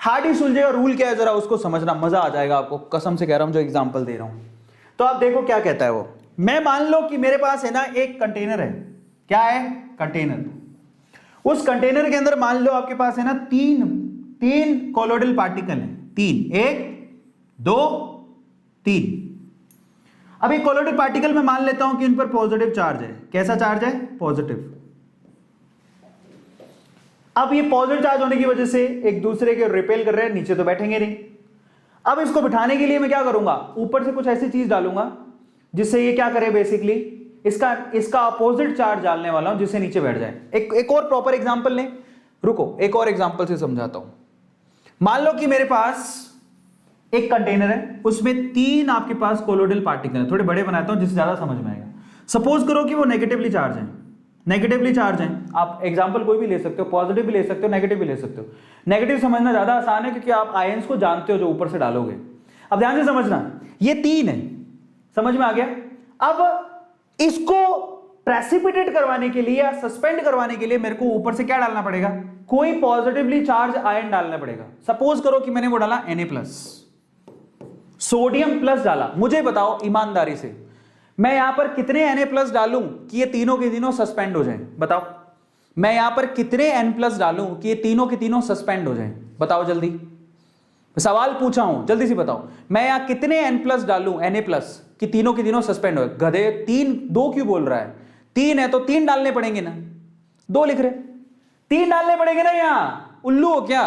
हार्डी-सुल्जे का रूल क्या है, जरा उसको समझना, मजा आ जाएगा आपको, कसम से कह रहा हूं, जो एग्जांपल दे रहा हूं। तो आप देखो क्या कहता है वो। मैं मान लो कि मेरे पास है ना एक कंटेनर है, क्या है? कंटेनर। उस कंटेनर के अंदर मान लो आपके पास है ना तीन कोलोइडल पार्टिकल है, 3, 1 2 3। अब एक कोलोइडल पार्टिकल में मान लेता हूं कि इन पर पॉजिटिव चार्ज है। कैसा चार्ज है? पॉजिटिव। अब ये पॉजिटिव चार्ज होने की वजह से एक दूसरे के रिपेल कर रहे हैं, नीचे तो बैठेंगे नहीं। अब इसको बिठाने के लिए मैं क्या करूंगा? ऊपर से कुछ ऐसी चीज डालूंगा जिससे ये क्या करे, बेसिकली इसका अपोजिट चार्ज डालने वाला हूं, जिससे नीचे बैठ जाए। एक और प्रॉपर एग्जांपल लें, रुको, एक और एग्जांपल से समझाता हूं। मान लो कि मेरे पास एक कंटेनर है, उसमें 3 आपके पास कोलोइडल पार्टिकल है। थोड़े बड़े बनाता हूं जिससे ज्यादा समझ में आएगा। सपोज करो कि वो नेगेटिवली चार्ज है, नेगेटिवली चार्ज है। आप एग्जांपल कोई भी ले सकते हो, पॉजिटिव भी ले सकते हो, नेगेटिव भी ले सकते हो। नेगेटिव समझना ज्यादा आसान है क्योंकि आप आयंस को जानते हो जो ऊपर से डालोगे। अब ध्यान से समझना, ये 3 है, समझ में आ गया? अब इसको प्रेसिपिटेट करवाने के लिए या सस्पेंड करवाने के लिए मेरे को ऊपर से क्या डालना पड़ेगा? कोई पॉजिटिवली चार्ज आयन डालना पड़ेगा। सपोज करो कि मैंने वो डाला Na+, सोडियम प्लस डाला। मुझे बताओ ईमानदारी से, मैं यहां पर कितने Na+ डालूं कि ये तीनों के तीनों सस्पेंड हो जाएं? बताओ, मैं यहां पर कितने N+ डालूं कि ये तीनों के तीनों सस्पेंड हो जाएं? बताओ जल्दी, सवाल पूछा हूं, जल्दी से बताओ। मैं यहां कितने N+ डालूं, Na+, कि तीनों के तीनों सस्पेंड हो? गधे, 2 क्यों बोल रहा है? 3 है तो 3 डालने पड़ेंगे ना, 2 लिख रहे, 3 डालने पड़ेंगे ना। यहां उल्लू हो क्या?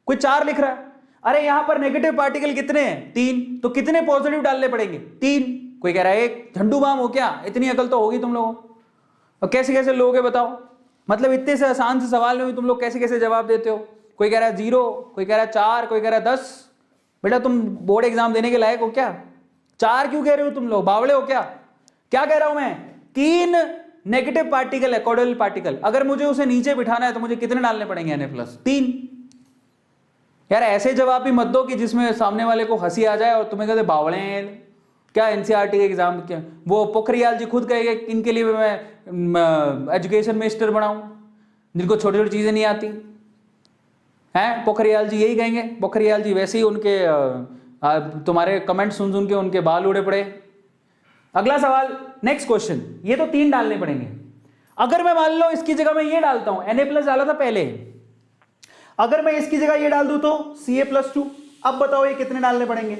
कोई 4 लिख रहा है। अरे यहां पर नेगेटिव पार्टिकल कितने हैं? 3, तो कितने पॉजिटिव डालने पड़ेंगे? 3। कोई कह रहा है 1। झंडू बाम हो क्या? इतनी अकल तो होगी तुम लोगों को। और कैसे कैसे लोगे बताओ? मतलब इतने से आसान से सवाल में भी तुम लोग कैसे कैसे जवाब देते हो? कोई कह रहा है 0, कोई कह रहा है 4, कोई कह रहा है 10। बेटा तुम बोर्ड एग्जाम देने के लायक हो क्या? 4 क्यों कह रहे हो तुम लोग? बावड़े हो क्या? क्या कह रहा हूं मैं? 3 नेगेटिव पार्टिकल है, कोलोइडल पार्टिकल। अगर मुझे उसे नीचे बिठाना है तो मुझे कितने डालने पड़ेंगे? Na+, 3। यार ऐसे जवाब भी मत दो कि जिसमें सामने वाले को हंसी आ जाए और तुम्हें कहते बावड़े हैं। क्या एनसीईआरटी के एग्जाम क्या? वो पोखरियाल जी खुद कहेंगे इनके लिए मैं एजुकेशन मिनिस्टर बनाऊं, जिनको छोटी छोटी चीजें नहीं आती हैं। पोखरियाल जी यही कहेंगे। पोखरियाल जी वैसे ही उनके तुम्हारे कमेंट सुन सुन के उनके बाल उड़े पड़े। अगला सवाल, नेक्स्ट क्वेश्चन। ये तो 3 डालने पड़ेंगे। अगर मैं मान लो इसकी जगह मैं ये डालता हूं, Na+ डाला था पहले, अगर मैं इसकी जगह ये डाल दूं तो Ca+2। अब बताओ ये कितने डालने पड़ेंगे?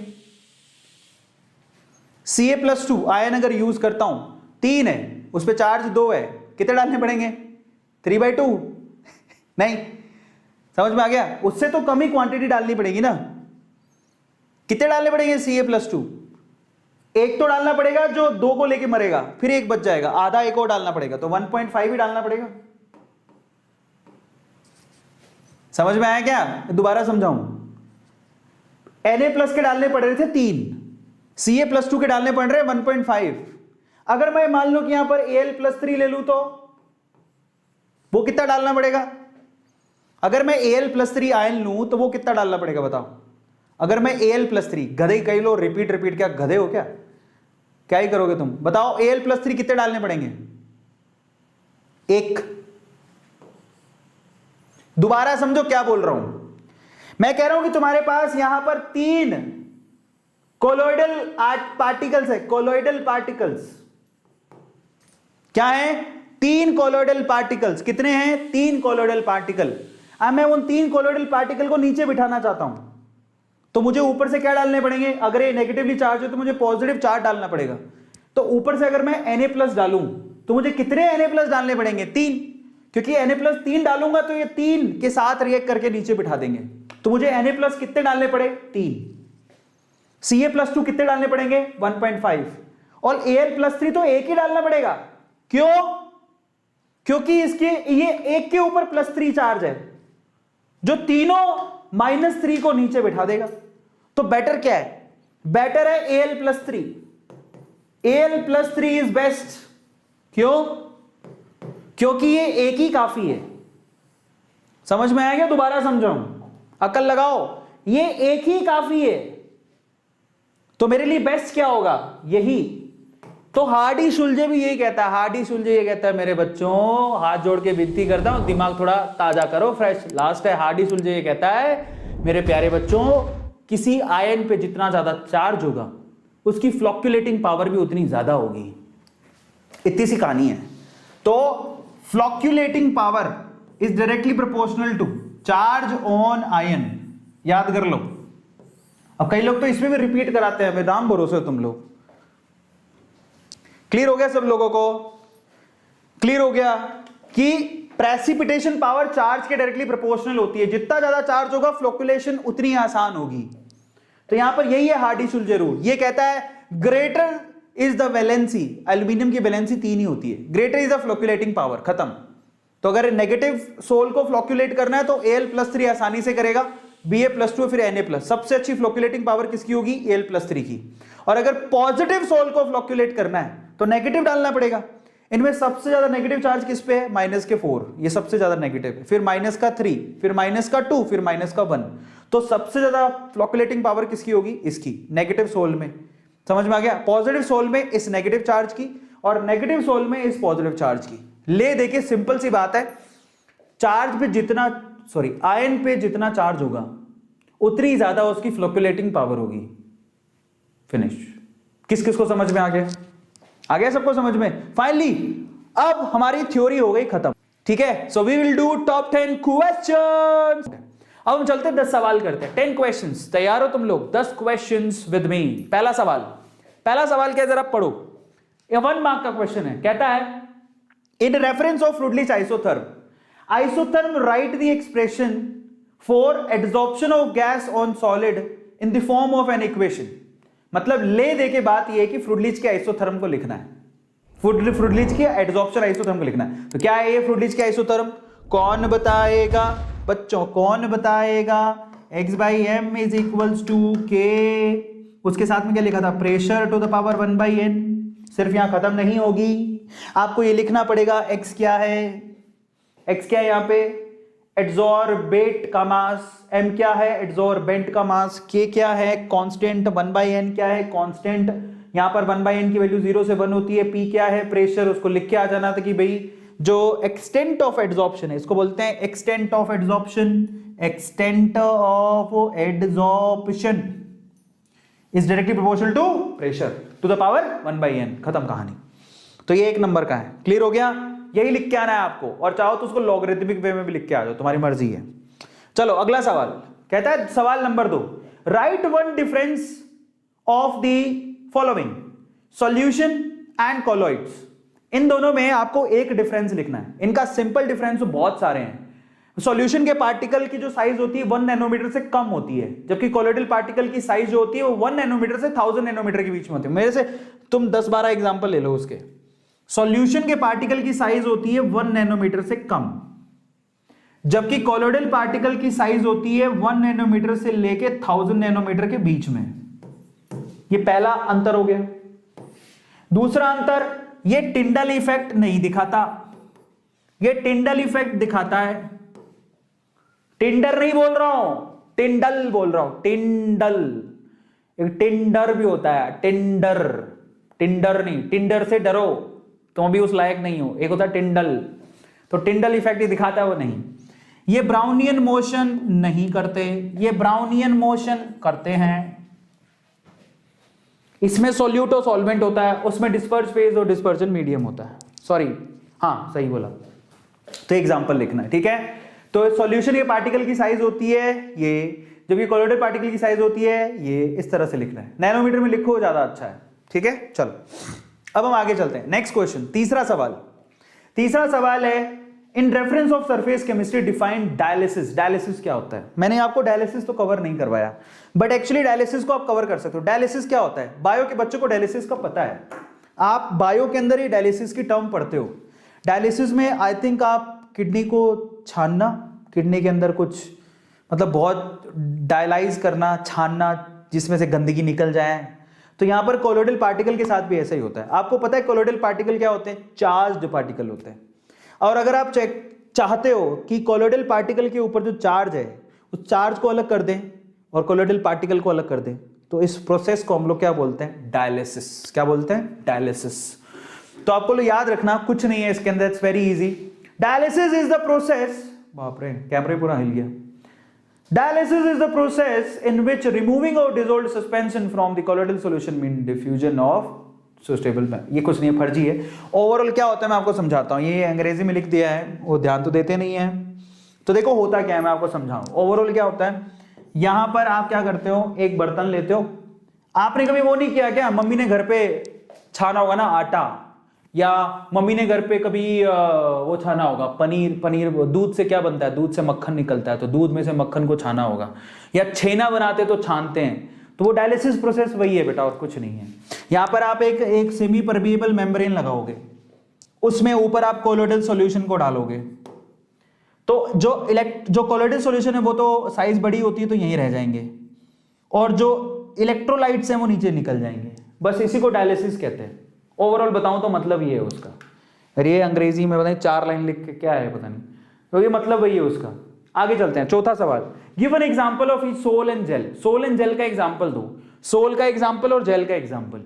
Ca+2 आयन अगर यूज करता हूं, 3 है, उस पर चार्ज 2 है, कितने डालने पड़ेंगे? 3/2 नहीं, समझ में आ गया? उससे तो कम ही क्वांटिटी डालनी पड़ेगी ना। कितने डालने पड़ेंगे? Ca+2 एक तो डालना पड़ेगा जो 2 को लेके मरेगा, फिर 1 बच जाएगा, आधा एक और डालना पड़ेगा, तो 1.5 ही डालना पड़ेगा। समझ में आया क्या? दोबारा समझाऊं। Na+ के डालने पड़ रहे थे 3, Ca+2 के डालने पड़ रहे 1.5। अगर मैं मान लो कि यहां पर Al+3 ले लूं तो वो कितना डालना पड़ेगा? अगर मैं Al+3 आयन लूं तो वो कितना डालना पड़ेगा बताओ? अगर मैं Al+3, गधे कई लो, रिपीट क्या गधे हो क्या ही करोगे तुम? बताओ Al+3 कितने डालने पड़ेंगे? 1। दोबारा समझो क्या बोल रहा हूं। मैं कह रहा हूं कि तुम्हारे पास यहां पर 3 कोलोइडल पार्टिकल्स है। कोलोइडल पार्टिकल्स क्या है? 3 कोलोइडल पार्टिकल्स। कितने हैं? 3 कोलोइडल पार्टिकल। अब मैं उन 3 कोलोइडल पार्टिकल को नीचे बिठाना चाहता हूं, तो मुझे ऊपर से क्या डालने पड़ेंगे? अगर ये नेगेटिवली चार्ज है तो मुझे पॉजिटिव चार्ज डालना पड़ेगा। तो ऊपर से अगर मैं Na+ डालूं तो मुझे कितने Na+ डालने पड़ेंगे? 3, क्योंकि Na+3 डालूंगा तो ये 3 के साथ रिएक्ट करके नीचे बिठा देंगे। तो मुझे Na+ कितने डालने पड़े? 3। Ca+2 कितने डालने पड़ेंगे? 1.5। और Al+3 तो एक ही डालना पड़ेगा। क्यों? क्योंकि इसके ये एक के ऊपर +3 चार्ज है, जो तीनों -3 को नीचे बिठा देगा। तो बेटर क्या है? बेटर है Al+3। Al+3 is best. क्यों? क्योंकि ये एक ही काफी है। समझ में आ गया? दोबारा समझाऊं, अकल लगाओ। ये एक ही काफी है, तो मेरे लिए बेस्ट क्या होगा? यही। तो हार्डी शुल्जे भी यही कहता है। हार्डी शुल्जे ये कहता है, मेरे बच्चों हाथ जोड़ के विनती करता हूं, दिमाग थोड़ा ताजा करो, फ्रेश। लास्ट है, हार्डी शुल्जे ये कहता है, मेरे प्यारे बच्चों, किसी आयन पे जितना ज्यादा चार्ज होगा उसकी फ्लॉक्यूलेटिंग पावर भी उतनी ज्यादा होगी। इतनी सी कहानी है। तो flocculating power is directly proportional to charge on ion. याद कर लो। अब कई लोग तो इसमें भी रिपीट कराते हैं, राम भरोसे हो तुम लोग। क्लियर हो गया सब लोगों को? क्लियर हो गया कि प्रेसिपिटेशन पावर चार्ज के डायरेक्टली प्रोपोर्शनल होती है। जितना ज्यादा चार्ज होगा फ्लॉक्यूलेशन उतनी आसान होगी। तो यहां पर यही है हार्डी शुल्जे रूल। ये कहता है greater is the valency. Aluminium की वैलेंसी 3 ही होती है। Greater is the flocculating power. खत्म। तो अगर नेगेटिव सोल को फ्लॉक्यूलेट करना है तो Al+3 आसानी से करेगा, Ba+2 फिर Na+। सबसे अच्छी फ्लॉक्यूलेटिंग पावर किसकी होगी? Al+3 की। और अगर पॉजिटिव सोल को फ्लॉक्यूलेट करना है तो नेगेटिव डालना पड़ेगा। इनमें सबसे ज्यादा नेगेटिव चार्ज किस पे है? -4। ये सबसे ज्यादा नेगेटिव है। फिर -3, फिर -2, फिर -1। तो सबसे ज्यादा फ्लॉक्यूलेटिंग पावर किसकी होगी? इसकी, नेगेटिव सोल में। समझ में आ गया? पॉजिटिव सोल में इस नेगेटिव चार्ज की और नेगेटिव सोल में इस पॉजिटिव चार्ज की। ले देखिए, सिंपल सी बात है। चार्ज पे जितना, आयन पे जितना चार्ज होगा उतनी ज्यादा उसकी फ्लॉक्यूलेटिंग पावर होगी। फिनिश। किस किस को समझ में आ गया? आ गया सबको समझ में? फाइनली अब हमारी थ्योरी हो गई खत्म। ठीक है, so we will do top 10 questions. अब हम चलते 10 सवाल करते हैं। 10 क्वेश्चंस। तैयार हो तुम लोग? 10 क्वेश्चंस विद मी। पहला सवाल क्या है? जरा पढ़ो। ये 1 मार्क का क्वेश्चन है। कहता है, in reference of Freundlich isotherm write the expression for adsorption of gas on solid in the form of an equation. मतलब ले दे के बात यह है कि फ्रूडलिच के आइसोथर्म को लिखना है। फ्रूडलिच के एड्सॉर्प्शन आइसोथर्म को लिखना है। तो क्या है ये फ्रूडलिच के आइसोथर्म? कौन बताएगा बच्चों? कौन बताएगा? x/m = k। उसके साथ में क्या लिखा था? Pressure to the power 1/n। सिर्फ यहां खत्म नहीं होगी, आपको ये लिखना पड़ेगा x क्या है? x क्या है यहाँ पे? एड्सॉर्बेट का मास। m क्या है? एड्सॉर्बेंट का मास। k क्या है? कांस्टेंट। 1/n क्या है? कांस्टेंट। यहां पर 1/n की वैल्यू 0 से 1 होती है। p क्या है? प्रेशर। उसको लिख के आ जाना था कि भाई जो एक्सटेंट ऑफ एड्सॉर्प्शन है, इसको बोलते हैं extent of adsorption. Extent of adsorption is directly proportional to pressure to the power 1/n। खत्म कहानी। तो ये 1 नंबर का है। क्लियर हो गया? यही लिख के आना है आपको, और चाहो तो उसको लॉगरिथमिक वे में भी लिख के आ जाओ, तुम्हारी मर्जी है। चलो अगला सवाल कहता है, सवाल number 2, write one difference of the following solution and colloids. इन दोनों में आपको एक डिफरेंस लिखना है। इनका सिंपल डिफरेंस बहुत सारे हैं। सॉल्यूशन के पार्टिकल की जो साइज होती है 1 नैनोमीटर से कम होती है, जबकि कॉलोइडल पार्टिकल की साइज जो होती है वो 1 नैनोमीटर से 1000 नैनोमीटर के बीच में होती है। मेरे से तुम 10-12 एग्जांपल ले लो उसके। सॉल्यूशन के पार्टिकल की साइज होती है 1 नैनोमीटर से कम, जबकि कॉलोइडल पार्टिकल की साइज होती है 1 नैनोमीटर से लेके 1000 नैनोमीटर के बीच में। ये पहला अंतर हो गया। दूसरा अंतर, ये टिंडल इफेक्ट नहीं दिखाता, ये टिंडल इफेक्ट दिखाता है। टिंडर नहीं बोल रहा हूं, टिंडल बोल रहा हूं। टिंडल, एक टिंडर भी होता है, टिंडर। टिंडर नहीं, टिंडर से डरो, तुम अभी उस लायक नहीं हो। एक होता है टिंडल, तो टिंडल इफेक्ट ही दिखाता है, वो नहीं। ये ब्राउनियन मोशन नहीं करते, ये ब्राउनियन मोशन करते हैं। इसमें सोल्यूट और सॉल्वेंट होता है, उसमें डिस्पर्स फेज और डिस्पर्जन मीडियम होता है। सॉरी, हाँ सही बोला। तो एग्जांपल लिखना है, ठीक है। तो सॉल्यूशन के पार्टिकल की साइज होती है ये, जब ये कॉलोइडल पार्टिकल की साइज होती है ये, इस तरह से लिखना है। नैनोमीटर में लिखो, ज्यादा अच्छा है, ठीक है। चलो अब हम आगे चलते हैं, नेक्स्ट क्वेश्चन, तीसरा सवाल है in reference of surface chemistry define dialysis. Dialysis क्या होता है? मैंने आपको डायलिसिस तो कवर नहीं करवाया, बट एक्चुअली डायलिसिस को आप कवर कर सकते हो। डायलिसिस क्या होता है? बायो के बच्चों को डायलिसिस का पता है, आप बायो के अंदर ही डायलिसिस की टर्म पढ़ते हो। डायलिसिस में आई थिंक आप किडनी को छानना, किडनी के अंदर कुछ मतलब बहुत डायलाइज करना, छानना, जिसमें से गंदगी निकल जाए। तो यहां पर कोलोइडल पार्टिकल के साथ भी ऐसा ही होता है। आपको पता है कोलोइडल पार्टिकल क्या होते हैं? चार्ज्ड पार्टिकल होते हैं। और अगर आप चाहते हो कि कोलोइडल पार्टिकल के ऊपर जो चार्ज है उस चार्ज को अलग कर दें और कोलोइडल पार्टिकल को अलग कर दें, तो इस प्रोसेस को हम लोग क्या बोलते हैं? डायलिसिस। क्या बोलते हैं? डायलिसिस। तो आपको लोग याद रखना, कुछ नहीं है इसके अंदर, it's very easy. Dialysis is the process, बाप रे कैमरा पूरा हिल गया। Dialysis is the process in which removing of dissolved suspension from the colloidal solution means diffusion of suitable। ये कुछ नहीं है, फर्जी है। ओवरऑल क्या होता है मैं आपको समझाता हूँ, ये अंग्रेजी में लिख दिया है, वो ध्यान तो देते नहीं है। तो देखो होता क्या है, मैं आपको समझाऊं। ओवरऑल क्या होता है, यहां पर आप क्या करते हो, एक बर्तन लेते हो। आपने कभी वो नहीं किया क्या, मम्मी ने घर पे छाना होगा ना आटा, या मम्मी ने घर पे कभी वो छाना होगा पनीर, दूध से क्या बनता है, दूध से मक्खन निकलता है, तो दूध में से मक्खन को छाना होगा, या छेना बनाते तो छानते हैं। तो वो डायलिसिस प्रोसेस वही है बेटा, और कुछ नहीं है। यहां पर आप एक सेमी परमिएबल मेम्ब्रेन लगाओगे, उसमें ऊपर आप कोलोइडल सॉल्यूशन को डालोगे, तो जो कोलोइडल सॉल्यूशन है वो तो साइज बड़ी होती है तो यहीं रह जाएंगे, और जो इलेक्ट्रोलाइट्स हैं वो नीचे निकल जाएंगे। बस इसी को डायलिसिस कहते हैं। ओवरऑल बताऊं तो मतलब ये है उसका। अरे ये अंग्रेजी में बताएं 4 लाइन लिख के क्या है पता नहीं, तो ये मतलब वही है उसका। आगे चलते हैं, चौथा सवाल, give an example of sol and gel. Sol and gel का एग्जांपल दो, सोल का एग्जांपल और जेल का एग्जांपल,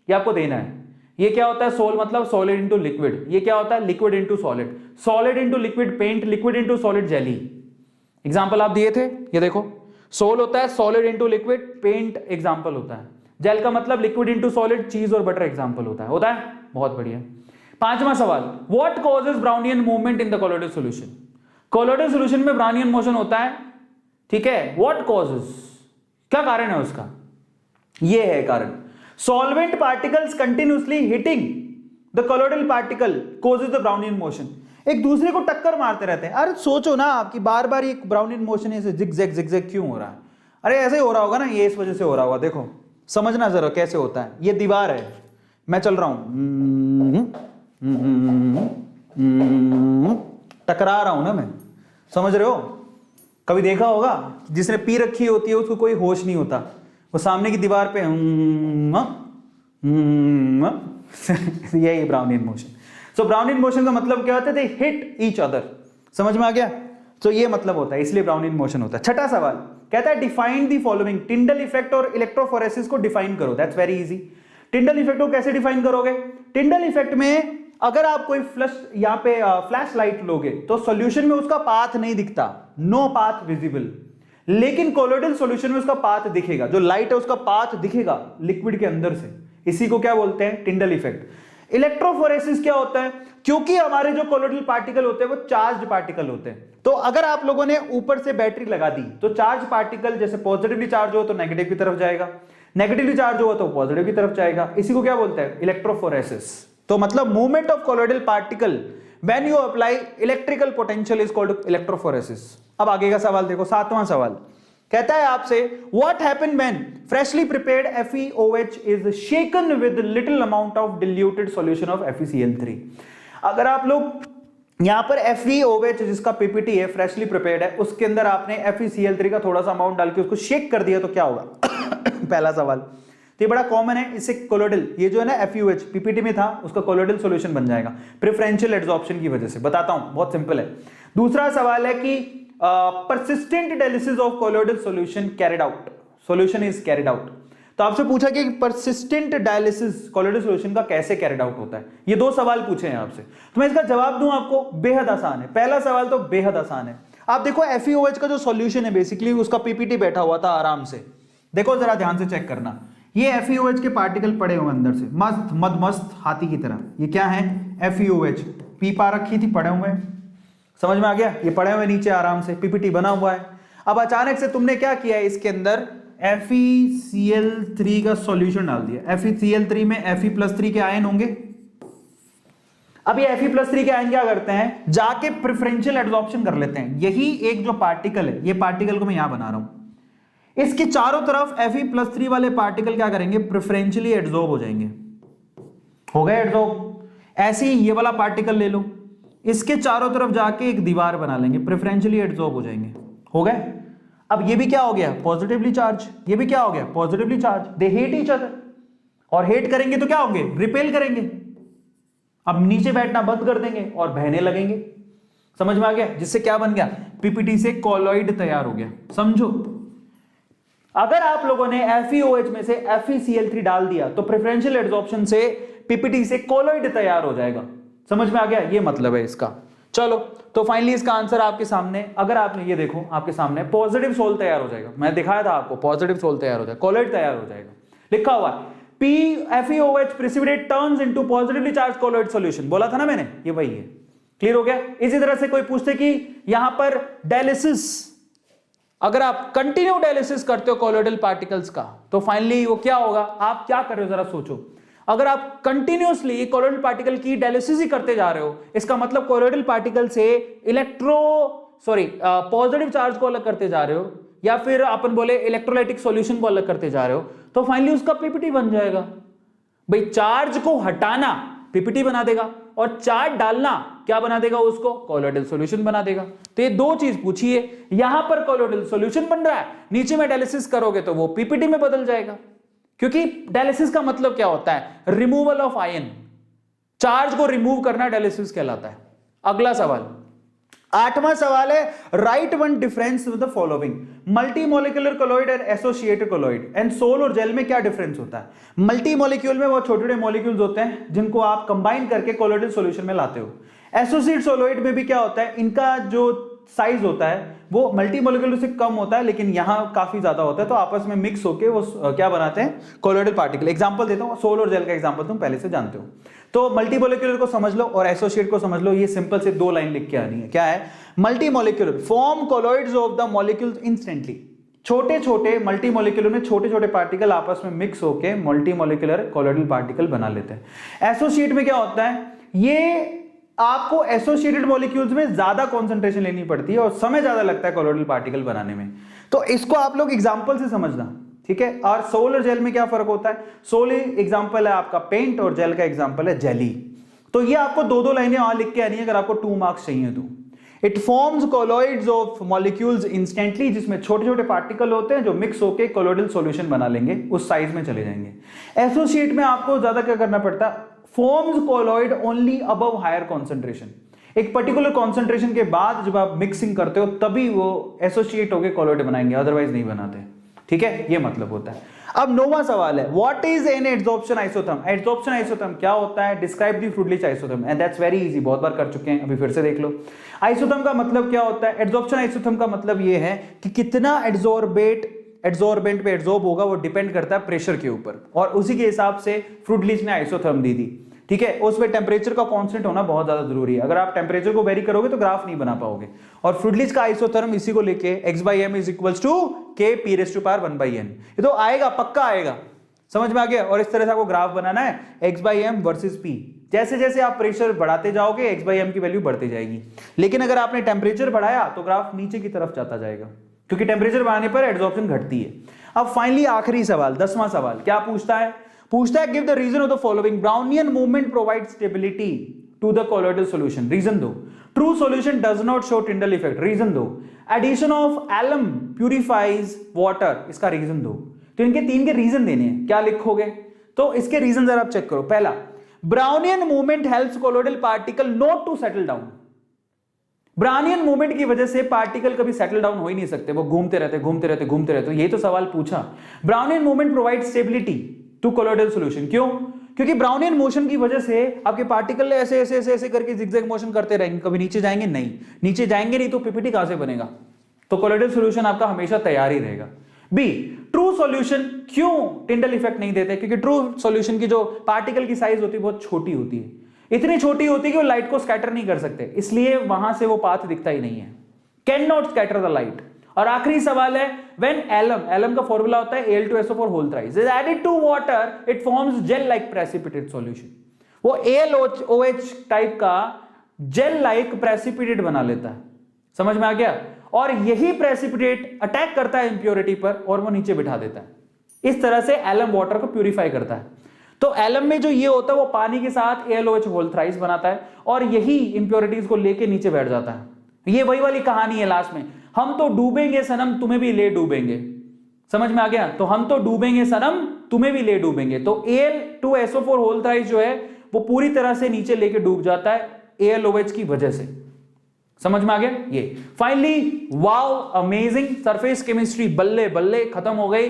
ये आपको देना है। ये क्या होता है? सोल मतलब सॉलिड इनटू लिक्विड। ये क्या होता है? Liquid into solid. Solid into liquid paint, liquid into solid jelly. Example आप दिए थे, ये देखो, सोल होता है solid into liquid, paint example होता है। जेल का मतलब लिक्विड इनटू सॉलिड, चीज और बटर एग्जांपल होता है। बहुत बढ़िया। पांचवा सवाल, what causes Brownian movement in the colloidal solution. Colloidal solution में ब्राउनियन मोशन होता है, ठीक है। व्हाट कॉजेस, क्या कारण है उसका? ये है कारण, solvent particles continuously hitting the colloidal particle causes the Brownian motion. एक दूसरे को टक्कर मारते रहते हैं। अरे सोचो ना आपकी बार बार ये ब्राउनियन मोशन ऐसे जिगजैग क्यों हो रहा है? अरे ऐसे ही हो रहा होगा ना, ये इस वजह से हो रहा होगा। देखो समझना जरा कैसे होता है। ये दीवार है, मैं चल रहा हूं, टकरा रहा हूं ना मैं, समझ रहे हो? कभी देखा होगा जिसने पी रखी होती है उसको कोई होश नहीं होता, वो सामने की दीवार पे यही ब्राउनियन मोशन। सो ब्राउनियन मोशन का मतलब क्या होता है? दे हिट ईच अदर। समझ में आ गया? तो ये मतलब होता है, इसलिए ब्राउनियन मोशन होता है। छठा सवाल कहता है define the following. Tyndall effect और इलेक्ट्रोफोरेसिस को डिफाइन करो। That's very easy. Tyndall effect को कैसे डिफाइन करोगे? टिंडल इफेक्ट में अगर आप कोई यहां पे फ्लैश लाइट लोगे तो सॉल्यूशन में उसका पाथ नहीं दिखता, नो पाथ विजिबल। लेकिन कोलोइडल सॉल्यूशन में उसका पाथ दिखेगा, जो लाइट है उसका पाथ दिखेगा लिक्विड के अंदर से। इसी को क्या बोलते हैं? Tyndall effect. इलेक्ट्रोफोरेसिस क्या होता है? क्योंकि हमारे जो कोलोइडल पार्टिकल होते हैं वो चार्ज पार्टिकल होते हैं, तो अगर आप लोगों ने ऊपर से बैटरी लगा दी तो चार्ज पार्टिकल जैसे पॉजिटिवली चार्ज हो तो नेगेटिव की तरफ जाएगा, नेगेटिवली चार्ज हो तो पॉजिटिव की तरफ जाएगा। इसी को क्या बोलते हैं? इलेक्ट्रोफोरेसिस। तो मतलब movement of colloidal particle when you apply electrical potential is called electrophoresis. अब आगे का सवाल देखो, सातवां सवाल कहता है आपसे what happen when freshly prepared FeOH is shaken with little amount of diluted solution of FeCl3। अगर आप लोग यहां पर FeOH जिसका पीपीटी है, फ्रेशली प्रिपेयर्ड है, उसके अंदर आपने FeCl3 का थोड़ा सा अमाउंट डाल के उसको शेक कर दिया तो क्या होगा? पहला सवाल, तो ये बड़ा कॉमन है, इससे कोलोइडल, ये जो है ना FeOH पीपीटी में था, उसका कोलोइडल सॉल्यूशन बन जाएगा प्रेफरेंशियल एडसॉर्प्शन की वजह से। बताता हूं, बहुत सिंपल है। दूसरा सवाल है कि persistent dialysis of colloidal solution carried out, solution is carried out। तो आपसे पूछा कि persistent dialysis colloidal solution का कैसे carried out होता है। ये 2 सवाल पूछे हैं आपसे, तो मैं इसका जवाब दूं आपको, बेहद आसान है। पहला सवाल तो बेहद आसान है। आप देखो FeOH का जो सॉल्यूशन है बेसिकली उसका पीपीटी बैठा हुआ था आराम से, देखो जरा ध्यान से चेक करना। ये FeOH के पार्टिकल पड़े हुए अंदर से मस्त मदमस्त हाथी की तरह। ये क्या है? FeOH पी पा रखी थी, पड़े हुए, समझ में आ गया? ये पड़े हुए नीचे आराम से, पीपीटी बना हुआ है। अब अचानक से तुमने क्या किया है, इसके अंदर FeCl3 का सॉल्यूशन डाल दिया। FeCl3 में Fe+3 के आयन होंगे। अब ये Fe+3 के आयन क्या करते हैं, जाके प्रेफरेंशियल एडसॉर्प्शन कर लेते हैं। यही एक जो पार्टिकल है, ये पार्टिकल को मैं यहां बना रहा हूं, इसके चारों तरफ Fe+3 वाले पार्टिकल क्या करेंगे, प्रेफरेंशियली एडसॉर्ब हो जाएंगे। हो गए एडसॉर्ब। ऐसे ही ये वाला पार्टिकल ले लो, इसके चारों तरफ जाके एक दीवार बना लेंगे, प्रेफरेंशियली एडसॉर्ब हो जाएंगे। हो गए। अब ये भी क्या हो गया, पॉजिटिवली चार्ज, ये भी क्या हो गया, positively charge. They hate each other, और हेट करेंगे तो क्या होंगे, रिपेल करेंगे। अब नीचे बैठना बंद कर देंगे और बहने लगेंगे। समझ में आ गया, जिससे क्या बन गया, पीपीटी से कॉलॉइड तैयार हो गया। समझो, अगर आप लोगों ने FeOH में से FeCl3 डाल दिया तो प्रेफरेंशियल एडसॉर्प्शन से पीपीटी से कॉलॉइड तैयार हो जाएगा। समझ में आ गया, ये मतलब है इसका। चलो, तो फाइनली इसका आंसर आपके सामने, अगर आपने ये देखो आपके सामने पॉजिटिव सोल तैयार हो जाएगा। मैं दिखाया था आपको, पॉजिटिव सोल तैयार हो जाएगा, कॉलॉइड तैयार हो जाएगा। लिखा हुआ है PFeOH precipitate turns into positively charged colloid solution। बोला था ना मैंने, ये वही है। क्लियर हो गया। इसी तरह से कोई पूछते कि यहां पर डायलिसिस, अगर आप कंटिन्यू डायलिसिस करते हो कॉलोइडल पार्टिकल्स का, तो फाइनली वो क्या होगा, आप क्या कर रहे हो जरा सोचो। अगर आप कंटिन्यूअसली कॉलोइडल पार्टिकल की डायलिसिस ही करते जा रहे हो, इसका मतलब कॉलोइडल पार्टिकल से पॉजिटिव चार्ज को अलग करते जा रहे हो, या फिर अपन बोले इलेक्ट्रोलाइटिक सॉल्यूशन को अलग करते जा रहे हो, तो फाइनली उसका पीपीटी बन जाएगा। भाई चार्ज को हटाना पीपीटी बना देगा, और चार्ज डालना क्या बना देगा, उसको कॉलोइडल सॉल्यूशन बना देगा। तो ये दो चीज पूछी है, यहां पर कॉलोइडल सॉल्यूशन बन रहा है, नीचे में डायलिसिस करोगे तो वो पीपीटी में बदल जाएगा। क्योंकि डायलिसिस का मतलब क्या होता है, रिमूवल ऑफ आयन, चार्ज को रिमूव करना डायलिसिस कहलाता है। अगला सवाल, 8वां सवाल है, write one difference with the following, multi molecular colloid and associated colloid and sol और जेल में क्या डिफरेंस होता है। मल्टी मॉलिक्यूल में वो छोटे छोटे मॉलिक्यूल्स होते हैं जिनको आप कंबाइन करके कोलॉइडल सॉल्यूशन में लाते हो। एसोसिएट सोलॉइड में भी क्या होता है, इनका जो साइज होता है वो मल्टी मॉलिक्यूलर से कम होता है, लेकिन यहां काफी ज्यादा होता है, तो आपस में मिक्स होके वो क्या बनाते हैं, कोलॉइडल पार्टिकल। एग्जांपल देता हूं, सोल और जेल का एग्जांपल तुम पहले से जानते हो। तो मल्टी मॉलिक्यूलर को समझ लो और एसोसिएट को समझ लो। ये सिंपल से 2 लाइन लिख के आनी है। क्या है, multi molecular form colloids of the molecules instantly. छोटे छोटे मल्टी मॉलिक्यूलर में छोटे छोटे पार्टिकल आपस में मिक्स होके मल्टी मॉलिक्यूलर कोलॉइडल पार्टिकल बना लेते हैं। एसोसिएट में क्या होता है, ये आपको एसोसिएटेड मॉलिक्यूल्स में ज्यादा कंसंट्रेशन लेनी पड़ती है और समय ज्यादा लगता है कोलॉइडल पार्टिकल बनाने में। तो इसको आप लोग एग्जांपल से समझना, ठीक है। और सोल और जेल में क्या फर्क होता है, सोल एग्जांपल है आपका पेंट और जेल का एग्जांपल है जेली। तो ये आपको 2-2 लाइनें वहां लिख के आनी है अगर आपको 2 मार्क्स चाहिए तो। It forms colloids of molecules instantly, जिसमें छोटे छोटे पार्टिकल होते हैं जो मिक्स होकर कोलॉइडल सॉल्यूशन बना लेंगे, उस साइज में चले जाएंगे। एसोसिएट में आपको ज्यादा क्या करना पड़ता है, forms colloid only above higher concentration. एक पर्टिकुलर कॉन्सेंट्रेशन के बाद जब आप मिक्सिंग करते हो तभी वो एसोसिएट होकर कोलॉइड बनाएंगे, अदरवाइज नहीं बनाते। ठीक है, ये मतलब होता है। अब 9वां सवाल है, what is an adsorption isotherm. Adsorption isotherm क्या होता है, describe the Freundlich isotherm, and that's very easy, बहुत बार कर चुके हैं, अभी फिर से देख लो। आइसोथर्म का मतलब क्या होता है, एडसॉर्प्शन आइसोथर्म का मतलब ये है कि कितना एडसॉर्बेंट पे एडसॉर्ब होगा वो डिपेंड करता है प्रेशर के ऊपर, और उसी के हिसाब से फ्रूटलीच ने आइसोथर्म दी थी। ठीक है, उसमें टेम्परेचर का कांस्टेंट होना बहुत ज्यादा जरूरी है। अगर आप टेम्परेचर को वेरी करोगे तो ग्राफ नहीं बना पाओगे। और फ्रूटलीच का आइसोथर्म इसी को लेके x/m is equals to K p⁻1/n। ये तो आएगा, पक्का आएगा, समझ में आ गया। और इस तरह से आपको ग्राफ बनाना है x/m वर्सेस p। जैसे जैसे आप प्रेशर बढ़ाते जाओगे x/m की वैल्यू बढ़ती जाएगी, लेकिन अगर आपने टेम्परेचर बढ़ाया तो ग्राफ नीचे की तरफ जाता जाएगा, क्योंकि टेम्परेचर बढ़ाने पर एडसॉर्प्शन घटती है। अब फाइनली आखिरी सवाल, 10वां सवाल क्या पूछता है, give the reason of the following, Brownian movement provide stability to the colloidal solution, reason दो। True solution does not show Tyndall effect, reason दो। Addition of alum purifies water, इसका रीजन दो। तो इनके 3 के रीजन देने हैं, क्या लिखोगे, तो इसके रीजन जरा आप चेक करो। पहला, Brownian movement helps colloidal particle not to settle down. Brownian movement की वजह से पार्टिकल कभी सेटल डाउन हो ही नहीं सकते, वो घूमते रहते। यही तो सवाल पूछा। Brownian movement provide stability to colloidal solution, क्यों, क्योंकि ब्राउनियन मोशन की वजह से आपके पार्टिकल ऐसे ऐसे ऐसे ऐसे करके जिगजैग मोशन करते रहेंगे, कभी नीचे जाएंगे नहीं, नीचे जाएंगे नहीं तो पीपीटी कहां से बनेगा। तो कोलॉइडल सॉल्यूशन आपका हमेशा तैयार ही रहेगा। बी, ट्रू सॉल्यूशन क्यों टिंडल इफेक्ट नहीं देते, क्योंकि ट्रू सॉल्यूशन की जो पार्टिकल की साइज होती है बहुत छोटी होती है, इतनी छोटी होती है कि वो लाइट को स्कैटर नहीं कर सकते, इसलिए वहां से वो पाथ दिखता ही नहीं है, can not scatter the light. और आखिरी सवाल है, व्हेन एलम का फॉर्मूला होता है Al2SO4 whole thrice is added to water it forms gel like precipitate solution. वो AlOH टाइप का जेल लाइक प्रेसिपिटेट बना लेता है, समझ में आ गया? और यही प्रेसिपिटेट अटैक करता है इंप्योरिटी पर और वो नीचे बिठा देता है। इस तरह से एलम वाटर को प्यूरिफाई करता है। तो एलम में जो ये होता है वो पानी के साथ AlOH होल थ्राइस बनाता है और यही इंप्योरिटीज को लेके नीचे बैठ जाता है। ये वही वाली कहानी है लास्ट में, हम तो डूबेंगे सनम तुम्हें भी ले डूबेंगे, समझ में आ गया? तो हम तो डूबेंगे सनम तुम्हें भी ले डूबेंगे। तो Al2SO4 होल थ्राइस जो है वो पूरी तरह से नीचे लेके डूब जाता है AlOH की वजह से, समझ में आ गया? ये finally wow amazing surface chemistry बल्ले बल्ले खत्म हो गई।